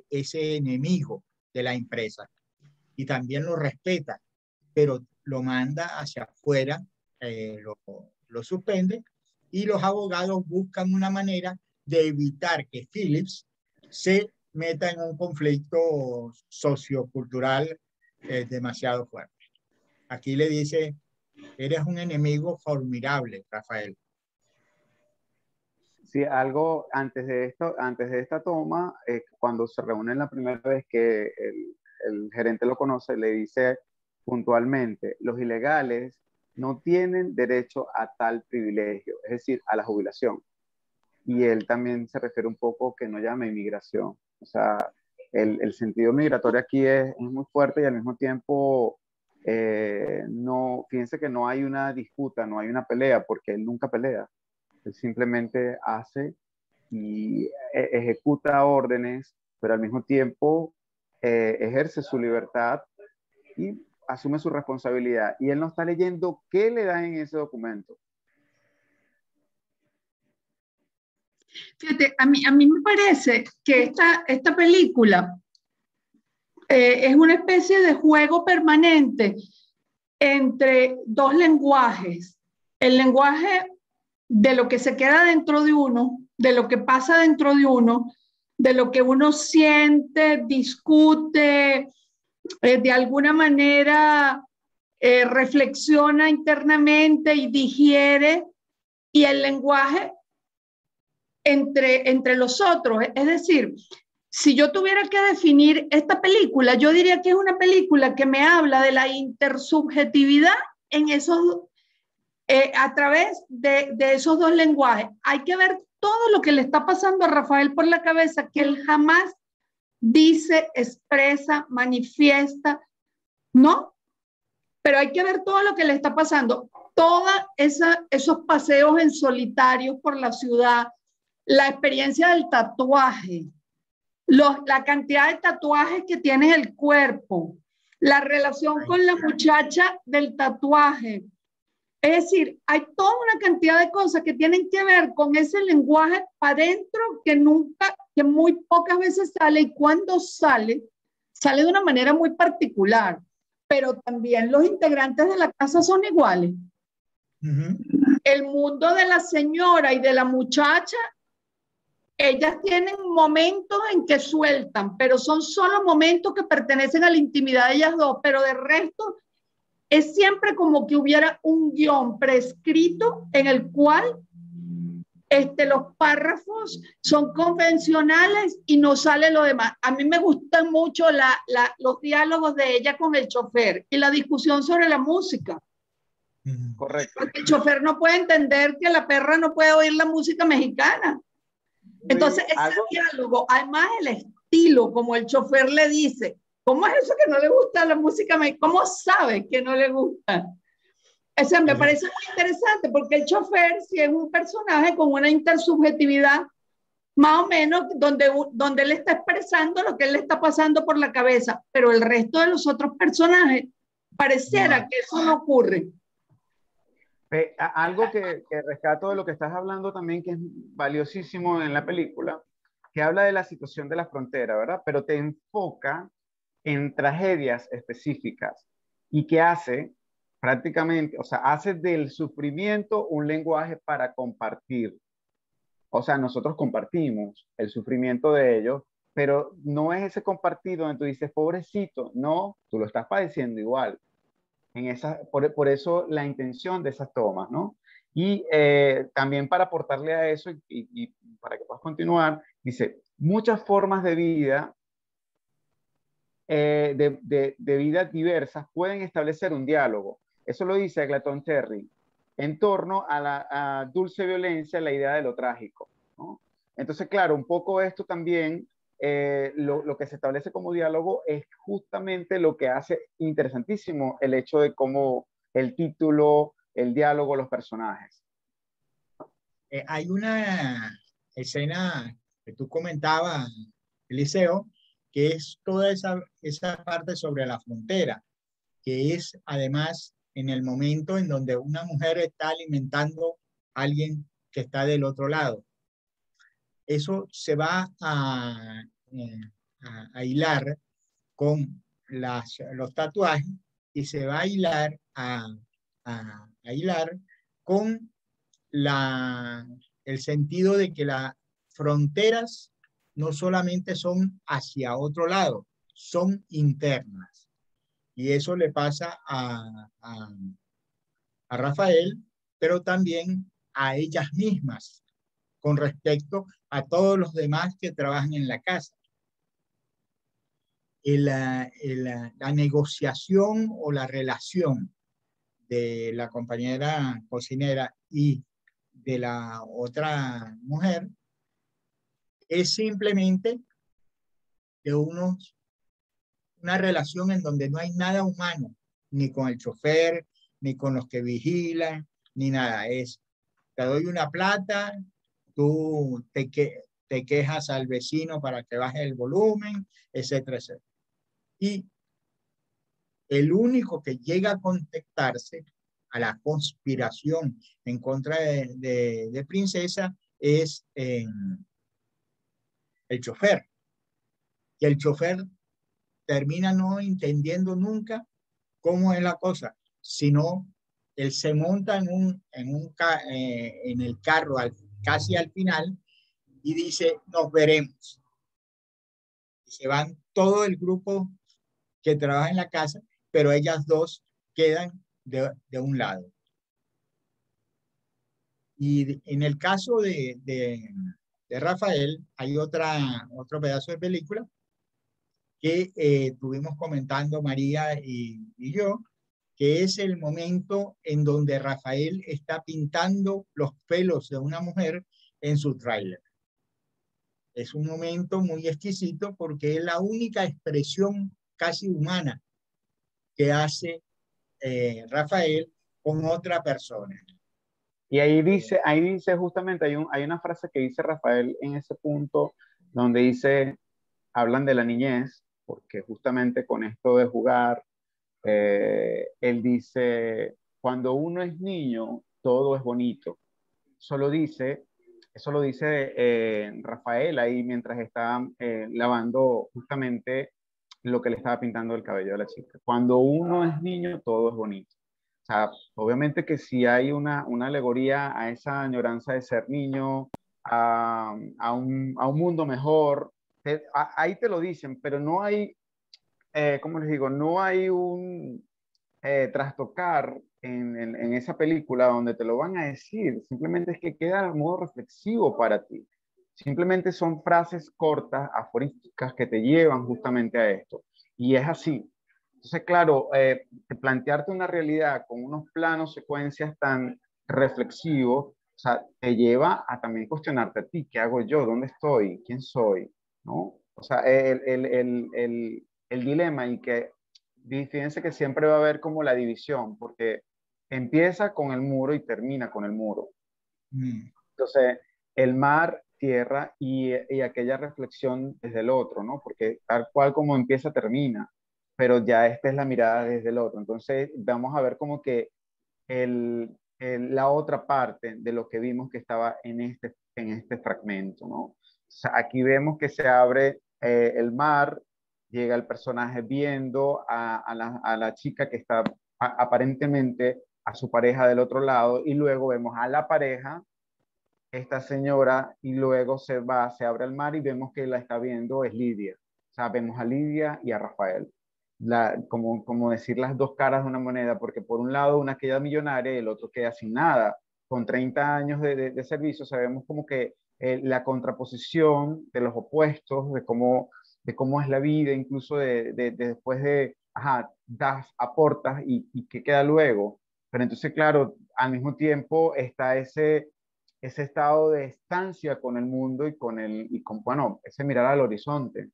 ese enemigo de la empresa, y también lo respeta, pero lo manda hacia afuera, lo suspende, y los abogados buscan una manera de evitar que Philips se meta en un conflicto sociocultural demasiado fuerte. Aquí le dice, eres un enemigo formidable, Rafael. Sí, algo antes de esto, antes de esta toma, cuando se reúnen la primera vez que el gerente lo conoce, le dice puntualmente, los ilegales no tienen derecho a tal privilegio, es decir, a la jubilación. Y él también se refiere un poco que no llama inmigración. O sea, el sentido migratorio aquí es muy fuerte y al mismo tiempo, no, fíjense que no hay una disputa, no hay una pelea, porque él nunca pelea. Él simplemente hace y ejecuta órdenes, pero al mismo tiempo ejerce su libertad y asume su responsabilidad. Y él no está leyendo qué le dan en ese documento. Fíjate, a mí me parece que esta película es una especie de juego permanente entre dos lenguajes. El lenguaje de lo que se queda dentro de uno, de lo que pasa dentro de uno, de lo que uno siente, discute, de alguna manera reflexiona internamente y digiere, y el lenguaje entre los otros. Es decir, si yo tuviera que definir esta película, yo diría que es una película que me habla de la intersubjetividad en esos, a través de esos dos lenguajes. Hay que ver todo lo que le está pasando a Rafael por la cabeza, que él jamás dice, expresa, manifiesta, ¿no? Pero hay que ver todo lo que le está pasando. Todos esos paseos en solitario por la ciudad, la experiencia del tatuaje, la cantidad de tatuajes que tiene en el cuerpo, la relación con la muchacha del tatuaje. Es decir, hay toda una cantidad de cosas que tienen que ver con ese lenguaje para adentro que muy pocas veces sale, y cuando sale, sale de una manera muy particular. Pero también los integrantes de la casa son iguales. Uh-huh. El mundo de la señora y de la muchacha, ellas tienen momentos en que sueltan, pero son solo momentos que pertenecen a la intimidad de ellas dos, pero de resto es siempre como que hubiera un guión prescrito en el cual los párrafos son convencionales y no sale lo demás. A mí me gustan mucho los diálogos de ella con el chofer y la discusión sobre la música. Correcto. Porque el chofer no puede entender que la perra no puede oír la música mexicana. Entonces, ese diálogo, además el estilo, como el chofer le dice, ¿cómo es eso que no le gusta la música mexicana? ¿Cómo sabe que no le gusta? O sea, me parece muy interesante porque el chofer sí es un personaje con una intersubjetividad más o menos donde él está expresando lo que él le está pasando por la cabeza, pero el resto de los otros personajes pareciera que eso no ocurre. Algo que rescato de lo que estás hablando también, que es valiosísimo en la película, que habla de la situación de la frontera, ¿verdad? Pero te enfoca en tragedias específicas y que hace prácticamente, o sea, hace del sufrimiento un lenguaje para compartir. O sea, nosotros compartimos el sufrimiento de ellos, pero no es ese compartir donde tú dices, pobrecito, no, tú lo estás padeciendo igual. Por eso la intención de esas tomas, ¿no? Y también para aportarle a eso y para que puedas continuar, dice, muchas formas de vida, de vida diversas pueden establecer un diálogo. Eso lo dice Eglanton Terry, en torno a la dulce violencia, la idea de lo trágico, ¿no? Entonces, claro, un poco esto también, lo que se establece como diálogo es justamente lo que hace interesantísimo el hecho de cómo el título, el diálogo, los personajes. Hay una escena que tú comentabas, Eliseo, que es toda esa parte sobre la frontera, que es además en el momento en donde una mujer está alimentando a alguien que está del otro lado. Eso se va a hilar con los tatuajes y se va a hilar, a hilar con el sentido de que las fronteras no solamente son hacia otro lado, son internas. Y eso le pasa a Rafael, pero también a ellas mismas con respecto a todos los demás que trabajan en la casa. La negociación o la relación de la compañera cocinera y de la otra mujer es simplemente de una relación en donde no hay nada humano, ni con el chofer, ni con los que vigilan, ni nada. Te doy una plata, tú te quejas al vecino para que baje el volumen, etcétera, etcétera. Y el único que llega a contactarse a la conspiración en contra de Princesa es el chofer. Y el chofer termina no entendiendo nunca cómo es la cosa, sino él se monta en el carro casi al final y dice, nos veremos. Y se van todo el grupo que trabaja en la casa, pero ellas dos quedan de un lado. Y en el caso de Rafael, hay otro pedazo de película que estuvimos comentando María y yo, que es el momento en donde Rafael está pintando los pelos de una mujer en su tráiler. Es un momento muy exquisito porque es la única expresión casi humana que hace Rafael con otra persona. Y ahí dice justamente, hay una frase que dice Rafael en ese punto, donde dice, hablan de la niñez, porque justamente con esto de jugar, él dice, cuando uno es niño, todo es bonito. Eso lo dice Rafael ahí mientras está lavando justamente lo que le estaba pintando el cabello a la chica. Cuando uno es niño, todo es bonito. O sea, obviamente que si hay una alegoría a esa añoranza de ser niño, a un mundo mejor, ahí te lo dicen, pero no hay, ¿cómo les digo? No hay un trastocar en esa película donde te lo van a decir, simplemente es que queda de modo reflexivo para ti. Simplemente son frases cortas, aforísticas que te llevan justamente a esto. Y es así. Entonces, claro, plantearte una realidad con unos planos, secuencias tan reflexivos, o sea, te lleva a también cuestionarte a ti, ¿qué hago yo? ¿Dónde estoy? ¿Quién soy? ¿No? O sea, el dilema y que fíjense que siempre va a haber como la división, porque empieza con el muro y termina con el muro. Entonces, el mar, tierra y aquella reflexión desde el otro, ¿no? Porque tal cual como empieza, termina, pero ya esta es la mirada desde el otro. Entonces, vamos a ver como que la otra parte de lo que vimos que estaba en este fragmento, ¿no? O sea, aquí vemos que se abre el mar, llega el personaje viendo a la chica que está aparentemente a su pareja del otro lado y luego vemos a la pareja, esta señora, y luego se abre el mar y vemos que la está viendo es Lidia. O sea, vemos a Lidia y a Rafael. Como decir las dos caras de una moneda, porque por un lado una queda millonaria y el otro queda sin nada. Con 30 años de servicio sabemos como que la contraposición de los opuestos, de cómo es la vida, incluso después de, ajá, das, aportas y qué queda luego. Pero entonces, claro, al mismo tiempo está ese estado de estancia con el mundo bueno, ese mirar al horizonte.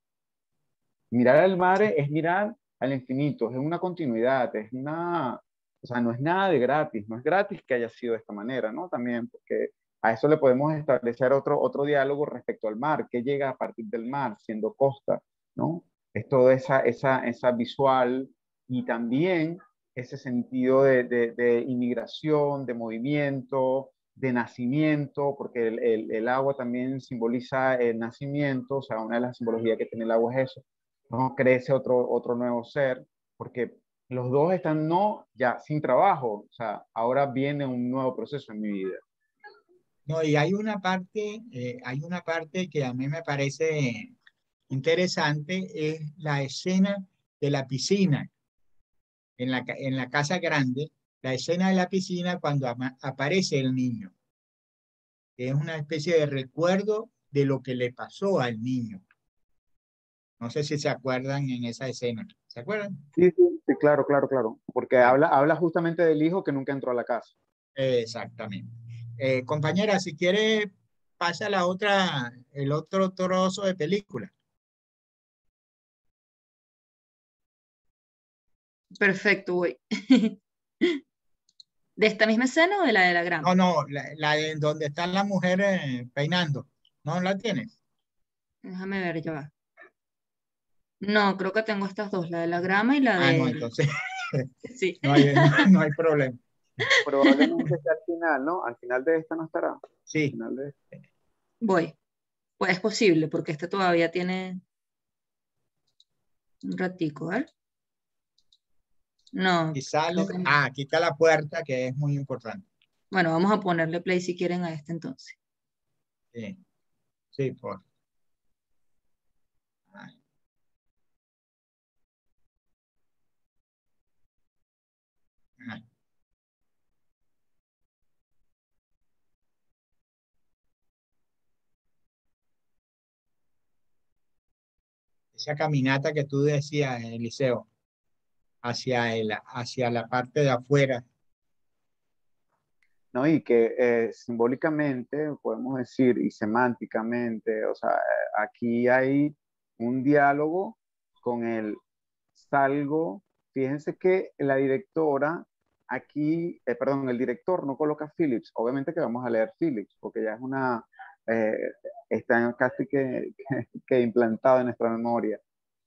Mirar al mar es mirar al infinito, es una continuidad, o sea, no es nada de gratis, no es gratis que haya sido de esta manera, ¿no? También, porque a eso le podemos establecer otro diálogo respecto al mar, que llega a partir del mar, siendo costa, ¿no? Es toda esa visual y también ese sentido de inmigración, de movimiento, de nacimiento, porque el agua también simboliza el nacimiento, o sea, una de las simbologías que tiene el agua es eso, ¿no? Crece otro nuevo ser, porque los dos están no ya sin trabajo, o sea, ahora viene un nuevo proceso en mi vida. No, y hay una parte que a mí me parece interesante, es la escena de la piscina en la casa grande, la escena de la piscina cuando aparece el niño. Es una especie de recuerdo de lo que le pasó al niño. No sé si se acuerdan en esa escena. ¿Se acuerdan? Sí, sí, sí, claro, claro, claro. Porque Bueno, habla justamente del hijo que nunca entró a la casa. exactamente. Compañera, si quiere, pasa el otro trozo de película. Perfecto, voy. ¿De esta misma escena o de la de la No, grama? no, la de donde está la mujer peinando. ¿No la tienes? Déjame ver, ya va. No, creo que tengo estas dos, la de la grama y la Ah, no, del... entonces Sí. no hay problema. Probablemente sea al final, ¿no? Al final de esta no estará. Al Sí, final de... Voy. Pues es posible, porque este todavía tiene un ratico, ¿ver? y No, creo sale. que no. Ah, aquí está la puerta, que es muy importante. Bueno, vamos a ponerle play si quieren a este entonces. Sí, sí, por. Ah, ah. Esa caminata que tú decías, Eliseo, hacia la parte de afuera. ¿No? Y que simbólicamente, podemos decir, y semánticamente, o sea, aquí hay un diálogo con el salgo. Fíjense que la directora, aquí, perdón, el director no coloca Phillips. Obviamente que vamos a leer Phillips, porque ya es una, eh, está casi que implantado en nuestra memoria.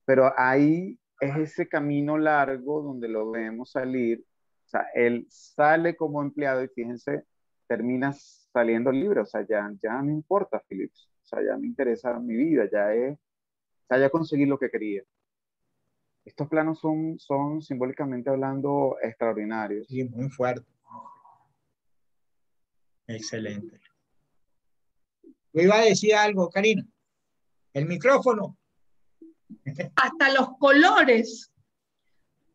Pero ahí es ese camino largo donde lo vemos salir. O sea, él sale como empleado y fíjense, termina saliendo libre. O sea, ya no importa, Phillips. O sea, ya me interesa mi vida, o sea, ya conseguí lo que quería. Estos planos son simbólicamente hablando extraordinarios. Sí, muy fuerte. Excelente. Yo iba a decir algo, Karina. El micrófono. Hasta los colores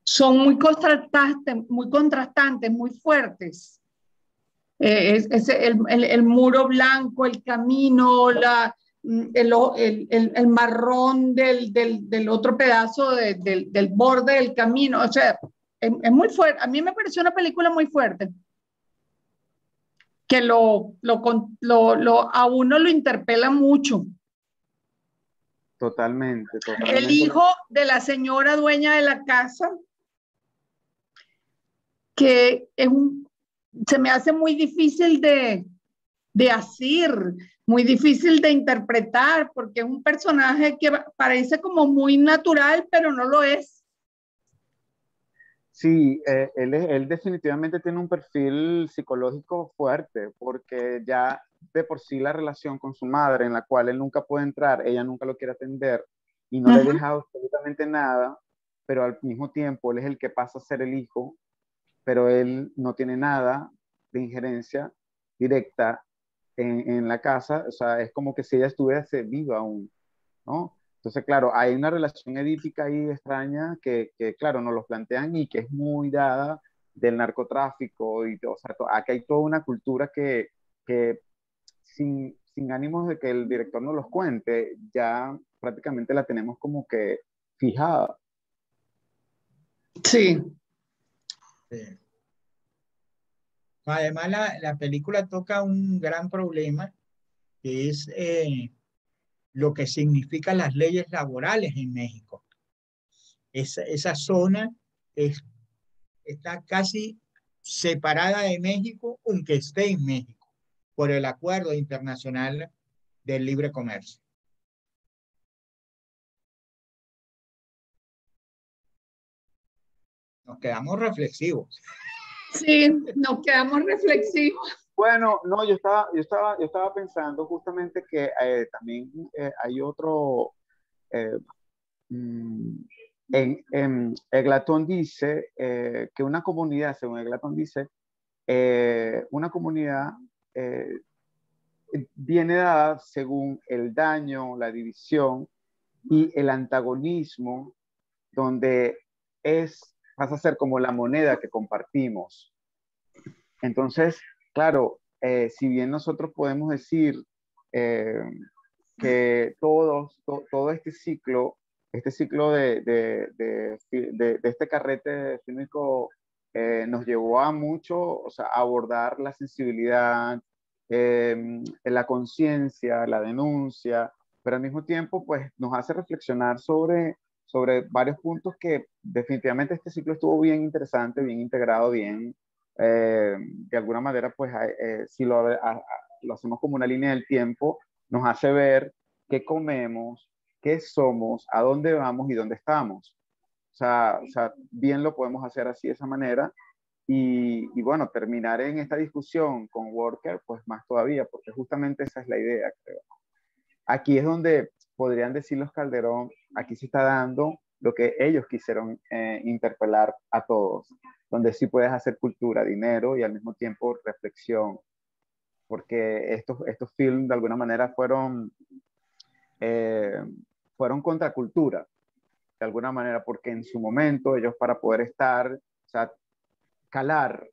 son muy contrastantes, muy fuertes. El muro blanco, el camino, el marrón del otro pedazo del borde del camino. O sea, es muy fuerte. A mí me pareció una película muy fuerte, que a uno lo interpela mucho. Totalmente, El totalmente. hijo de la señora dueña de la casa, que se me hace muy difícil de hacer, muy difícil de interpretar, porque es un personaje que parece como muy natural, pero no lo es. Sí, él definitivamente tiene un perfil psicológico fuerte, porque ya de por sí la relación con su madre, en la cual él nunca puede entrar, ella nunca lo quiere atender y no le Ajá. deja absolutamente nada, pero al mismo tiempo él es el que pasa a ser el hijo, pero él no tiene nada de injerencia directa en la casa. O sea, es como que si ella estuviese viva aún, ¿no? Entonces, claro, hay una relación edípica ahí extraña claro, nos lo plantean y que es muy dada del narcotráfico. O sea, aquí hay toda una cultura que sin ánimos de que el director nos los cuente, ya prácticamente la tenemos como que fijada. Sí, Sí. Además, la película toca un gran problema, que es lo que significan las leyes laborales en México. Esa zona es, está casi separada de México, aunque esté en México, por el Acuerdo Internacional del Libre Comercio. Nos quedamos reflexivos. sí, nos quedamos reflexivos. Bueno, no, yo estaba pensando justamente que también hay otro, eh, mm, Eglatón dice que una comunidad, según Eglatón dice, una comunidad, eh, viene dada según el daño, la división y el antagonismo, donde pasa a ser como la moneda que compartimos. Entonces, claro, si bien nosotros podemos decir que todo este ciclo de este carrete fílmico nos llevó a mucho, o sea, a abordar la sensibilidad, la conciencia, la denuncia, pero al mismo tiempo, pues nos hace reflexionar sobre varios puntos que definitivamente este ciclo estuvo bien interesante, bien integrado, bien, de alguna manera, pues si lo hacemos como una línea del tiempo, nos hace ver qué comemos, qué somos, a dónde vamos y dónde estamos. O sea, bien lo podemos hacer así de esa manera. Y bueno, terminar en esta discusión con Worker, pues más todavía, porque justamente esa es la idea, creo. Aquí es donde podrían decir los Calderón, aquí se está dando lo que ellos quisieron interpelar a todos, donde sí puedes hacer cultura, dinero y al mismo tiempo reflexión, porque estos films de alguna manera fueron contracultura, de alguna manera, porque en su momento ellos para poder estar, o sea, calar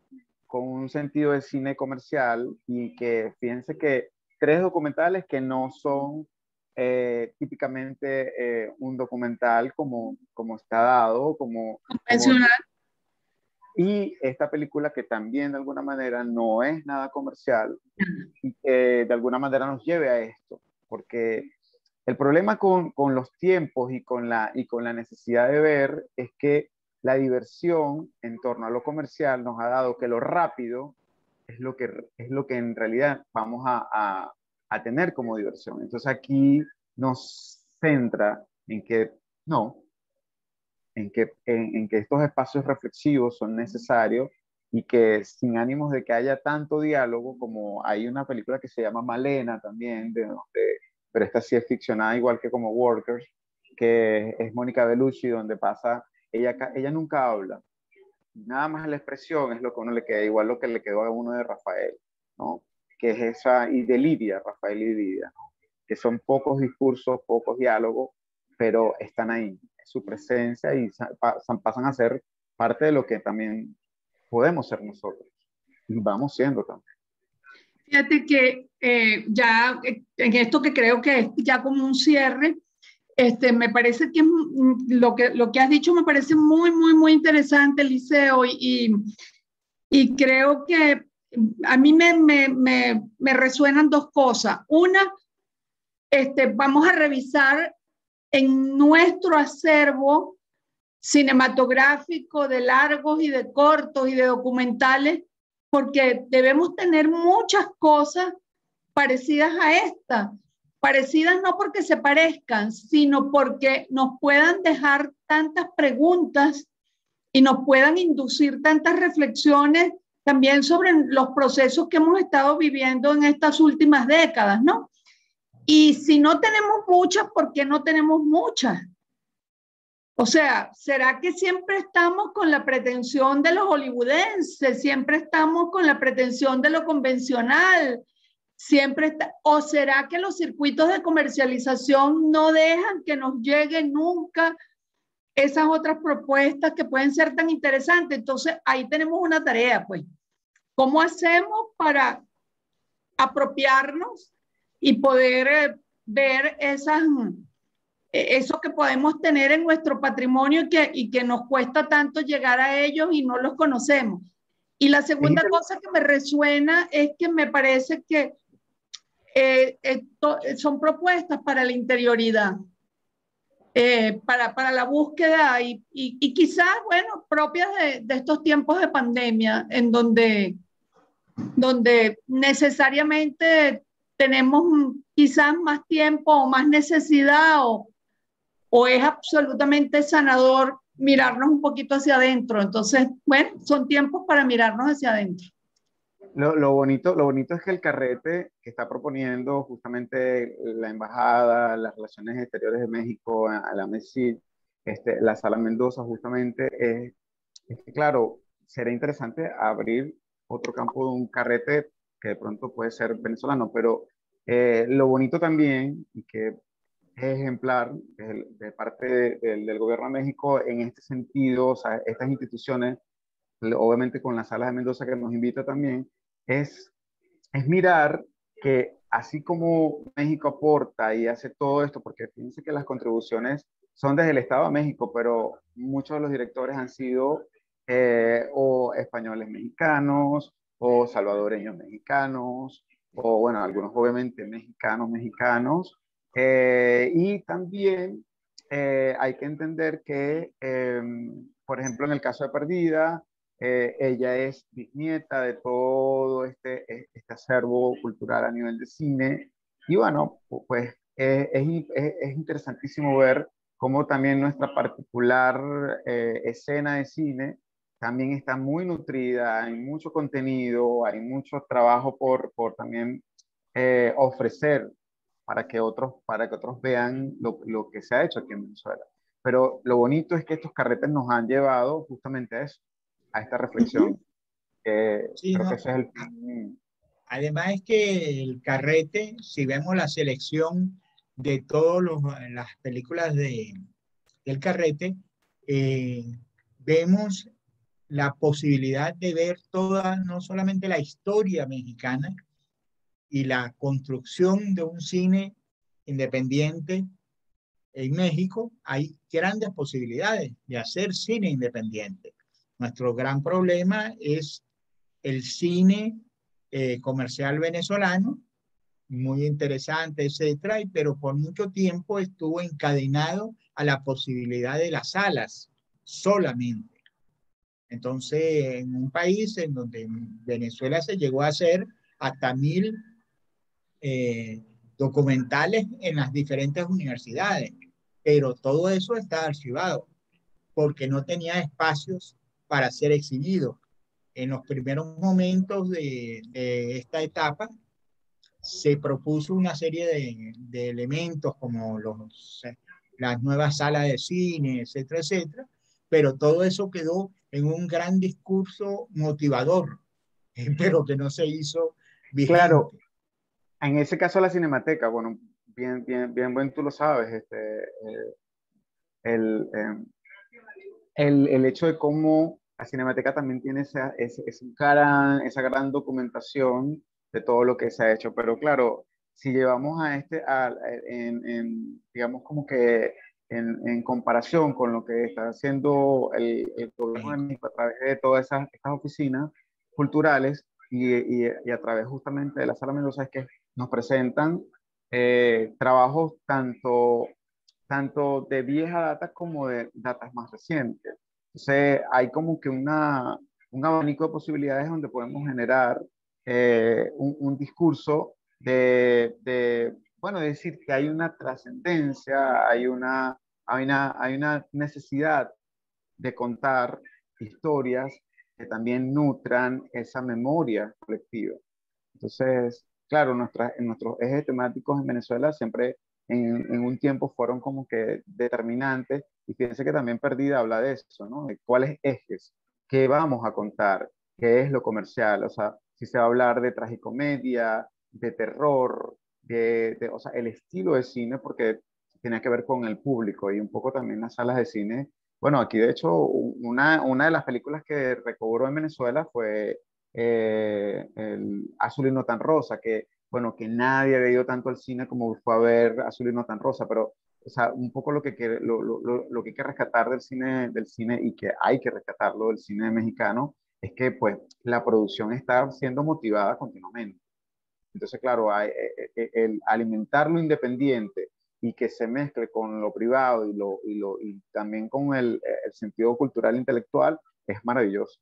con un sentido de cine comercial y que fíjense que 3 documentales que no son típicamente un documental como está dado, Convencional. y esta película que también de alguna manera no es nada comercial y que de alguna manera nos lleve a esto, porque el problema con los tiempos y con la necesidad de ver es que la diversión en torno a lo comercial nos ha dado que lo rápido es lo que en realidad vamos a tener como diversión. Entonces aquí nos centra en que no, en que estos espacios reflexivos son necesarios y que sin ánimos de que haya tanto diálogo, como hay una película que se llama Malena también, pero esta sí es ficcionada igual que como Workers, que es Mónica Bellucci, donde pasa, ella nunca habla, nada más la expresión es lo que a uno le queda, igual lo que le quedó a uno de Rafael, ¿no? Que es esa, y de Lidia, Rafael y Lidia, ¿no? Que son pocos discursos, pocos diálogos, pero están ahí, su presencia y pasan a ser parte de lo que también podemos ser nosotros y vamos siendo también. Fíjate que ya en esto que creo que es ya como un cierre, me parece que lo que has dicho me parece muy, muy, muy interesante, Eliseo, y creo que a mí me resuenan dos cosas. Una, vamos a revisar en nuestro acervo cinematográfico de largos y de cortos y de documentales, porque debemos tener muchas cosas parecidas a esta. Parecidas no porque se parezcan, sino porque nos puedan dejar tantas preguntas y nos puedan inducir tantas reflexiones también sobre los procesos que hemos estado viviendo en estas últimas décadas, ¿no? Y si no tenemos muchas, ¿por qué no tenemos muchas? O sea, ¿será que siempre estamos con la pretensión de los hollywoodenses? ¿Siempre estamos con la pretensión de lo convencional? ¿O será que los circuitos de comercialización no dejan que nos lleguen nunca esas otras propuestas que pueden ser tan interesantes? Entonces, ahí tenemos una tarea, pues. ¿Cómo hacemos para apropiarnos y poder ver eso que podemos tener en nuestro patrimonio y que nos cuesta tanto llegar a ellos y no los conocemos? Y la segunda cosa que me resuena es que me parece que son propuestas para la interioridad, para la búsqueda y quizás, bueno, propias de estos tiempos de pandemia, en donde necesariamente tenemos quizás más tiempo o más necesidad o es absolutamente sanador mirarnos un poquito hacia adentro. Entonces, bueno, son tiempos para mirarnos hacia adentro. Lo bonito es que el carrete que está proponiendo justamente la Embajada, las Relaciones Exteriores de México, a la MESID, la Sala Mendoza, justamente, es que, claro, será interesante abrir otro campo de un carrete que de pronto puede ser venezolano, pero Lo bonito también, y que es ejemplar de parte del gobierno de México en este sentido, o sea, estas instituciones, obviamente con la Sala de Mendoza que nos invita también, es, es mirar que así como México aporta y hace todo esto, porque fíjense que las contribuciones son desde el Estado de México, pero muchos de los directores han sido o españoles mexicanos, o salvadoreños mexicanos, o bueno, algunos obviamente mexicanos, y también hay que entender que, por ejemplo, en el caso de Perdida, ella es bisnieta de todo este acervo cultural a nivel de cine. Y bueno, pues es interesantísimo ver cómo también nuestra particular escena de cine también está muy nutrida, hay mucho contenido, hay mucho trabajo por también ofrecer para que otros vean lo que se ha hecho aquí en Venezuela. Pero lo bonito es que estos carretes nos han llevado justamente a eso, a esta reflexión. Sí, Creo que no. ese es el fin. Además es que el Carrete, si vemos la selección de todas las películas del Carrete, eh, vemos la posibilidad de ver toda, no solamente la historia mexicana y la construcción de un cine independiente en México. Hay grandes posibilidades de hacer cine independiente. Nuestro gran problema es el cine comercial venezolano, muy interesante, etcétera, pero por mucho tiempo estuvo encadenado a la posibilidad de las salas solamente. Entonces, en un país en donde Venezuela se llegó a hacer hasta 1000 documentales en las diferentes universidades, pero todo eso está archivado porque no tenía espacios para ser exhibido. En los primeros momentos de esta etapa se propuso una serie de elementos como las nuevas salas de cine, etcétera, etcétera, pero todo eso quedó en un gran discurso motivador, pero que no se hizo Claro, vigente. en ese caso la Cinemateca, bueno, bien, bueno, tú lo sabes, el, eh, el hecho de cómo la Cinemateca también tiene esa gran documentación de todo lo que se ha hecho, pero claro, si llevamos digamos como que en comparación con lo que está haciendo el gobierno de México a través de todas estas oficinas culturales y a través justamente de la Sala Mendoza, es que nos presentan trabajos tanto de vieja data como de datas más recientes. Entonces, hay como que un abanico de posibilidades donde podemos generar un discurso bueno, decir que hay una trascendencia, hay una necesidad de contar historias que también nutran esa memoria colectiva. Entonces, claro, en nuestros ejes temáticos en Venezuela siempre en un tiempo fueron como que determinantes, y fíjense que también Perdida habla de eso, ¿no? De cuáles ejes, qué vamos a contar, qué es lo comercial, o sea, si se va a hablar de tragicomedia, de terror, o sea, el estilo de cine, porque tiene que ver con el público y un poco también las salas de cine. Bueno, aquí de hecho una de las películas que recobró en Venezuela fue el Azul y no tan rosa, que bueno, que nadie había ido tanto al cine como fue a ver Azul y no tan rosa, pero o sea, un poco lo que hay que rescatar del cine y que hay que rescatarlo del cine mexicano es que pues la producción está siendo motivada continuamente. Entonces, claro, el alimentar lo independiente y que se mezcle con lo privado y también con el sentido cultural e intelectual es maravilloso.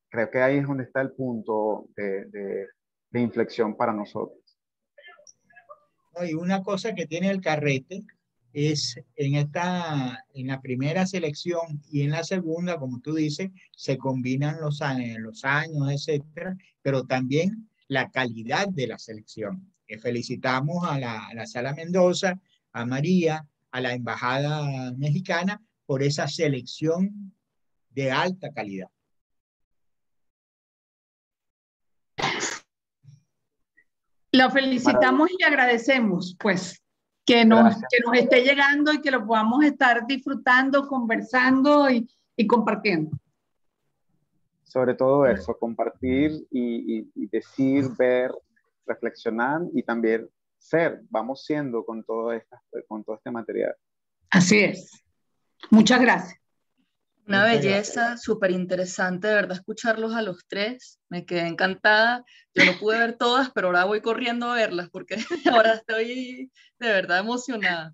Creo que ahí es donde está el punto de inflexión para nosotros. ¿No? Y una cosa que tiene el Carrete es en la primera selección y en la segunda, como tú dices, se combinan los años, etcétera, pero también la calidad de la selección. Felicitamos a la Sala Mendoza, a María, a la Embajada Mexicana por esa selección de alta calidad. Lo felicitamos y agradecemos, pues, que nos esté llegando y que lo podamos estar disfrutando, conversando y compartiendo. Sobre todo eso, compartir y decir, ver, reflexionar y también ser, vamos siendo con todo este material. Así es. Muchas gracias. Una belleza, súper interesante, de verdad, escucharlos a los tres. Me quedé encantada. Yo no pude ver todas, pero ahora voy corriendo a verlas porque ahora estoy de verdad emocionada.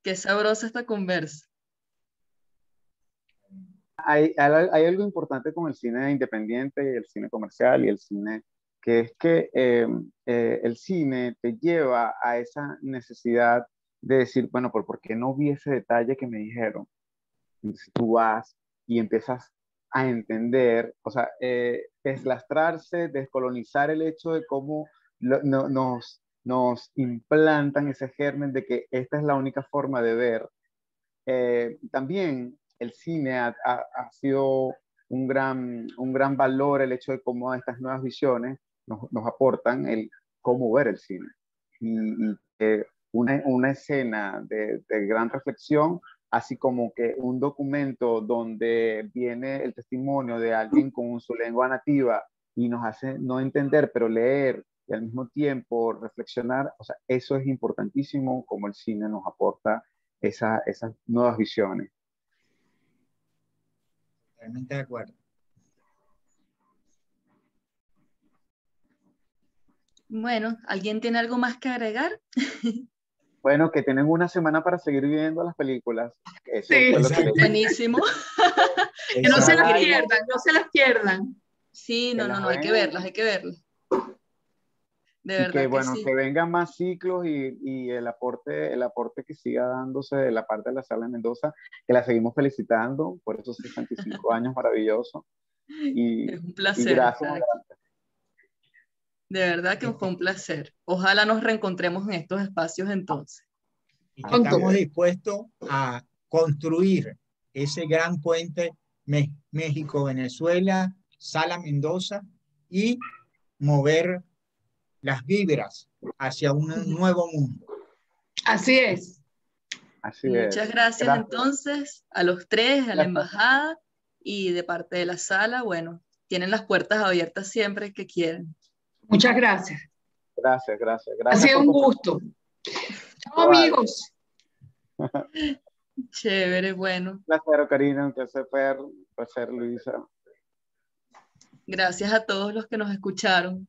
Qué sabrosa esta conversa. Hay algo importante con el cine independiente y el cine comercial y el cine, que es que el cine te lleva a esa necesidad de decir, bueno, ¿por qué no vi ese detalle que me dijeron? Entonces tú vas y empiezas a entender, o sea, deslastrarse, descolonizar el hecho de cómo nos implantan ese germen de que esta es la única forma de ver. También el cine ha sido un gran valor, el hecho de cómo estas nuevas visiones nos aportan el cómo ver el cine. Y una escena de gran reflexión, así como que un documento donde viene el testimonio de alguien con su lengua nativa y nos hace no entender, pero leer y al mismo tiempo reflexionar, o sea, eso es importantísimo como el cine nos aporta esas nuevas visiones. Totalmente de acuerdo. Bueno, ¿alguien tiene algo más que agregar? Bueno, que tienen una semana para seguir viendo las películas. Eso Sí, fue lo que buenísimo. Que no se las pierdan, no se las pierdan. Sí, no, hay que verlas, hay que verlas. De verdad que, bueno, sí. que vengan más ciclos y el aporte que siga dándose de la parte de la Sala de Mendoza, que la seguimos felicitando por esos 65 años maravillosos. Es un placer. Gracias. De verdad que fue un placer. Ojalá nos reencontremos en estos espacios entonces. Y que estamos dispuestos a construir ese gran puente México-Venezuela, Sala Mendoza, y mover las vibras hacia un nuevo mundo. Así es. Muchas gracias entonces a los tres, a la embajada y de parte de la sala. Bueno, tienen las puertas abiertas siempre que quieran. Muchas gracias. Gracias. Ha sido un gusto. Chao, amigos. Chévere, bueno. Un placer, Karina, un placer, Luisa. Gracias a todos los que nos escucharon.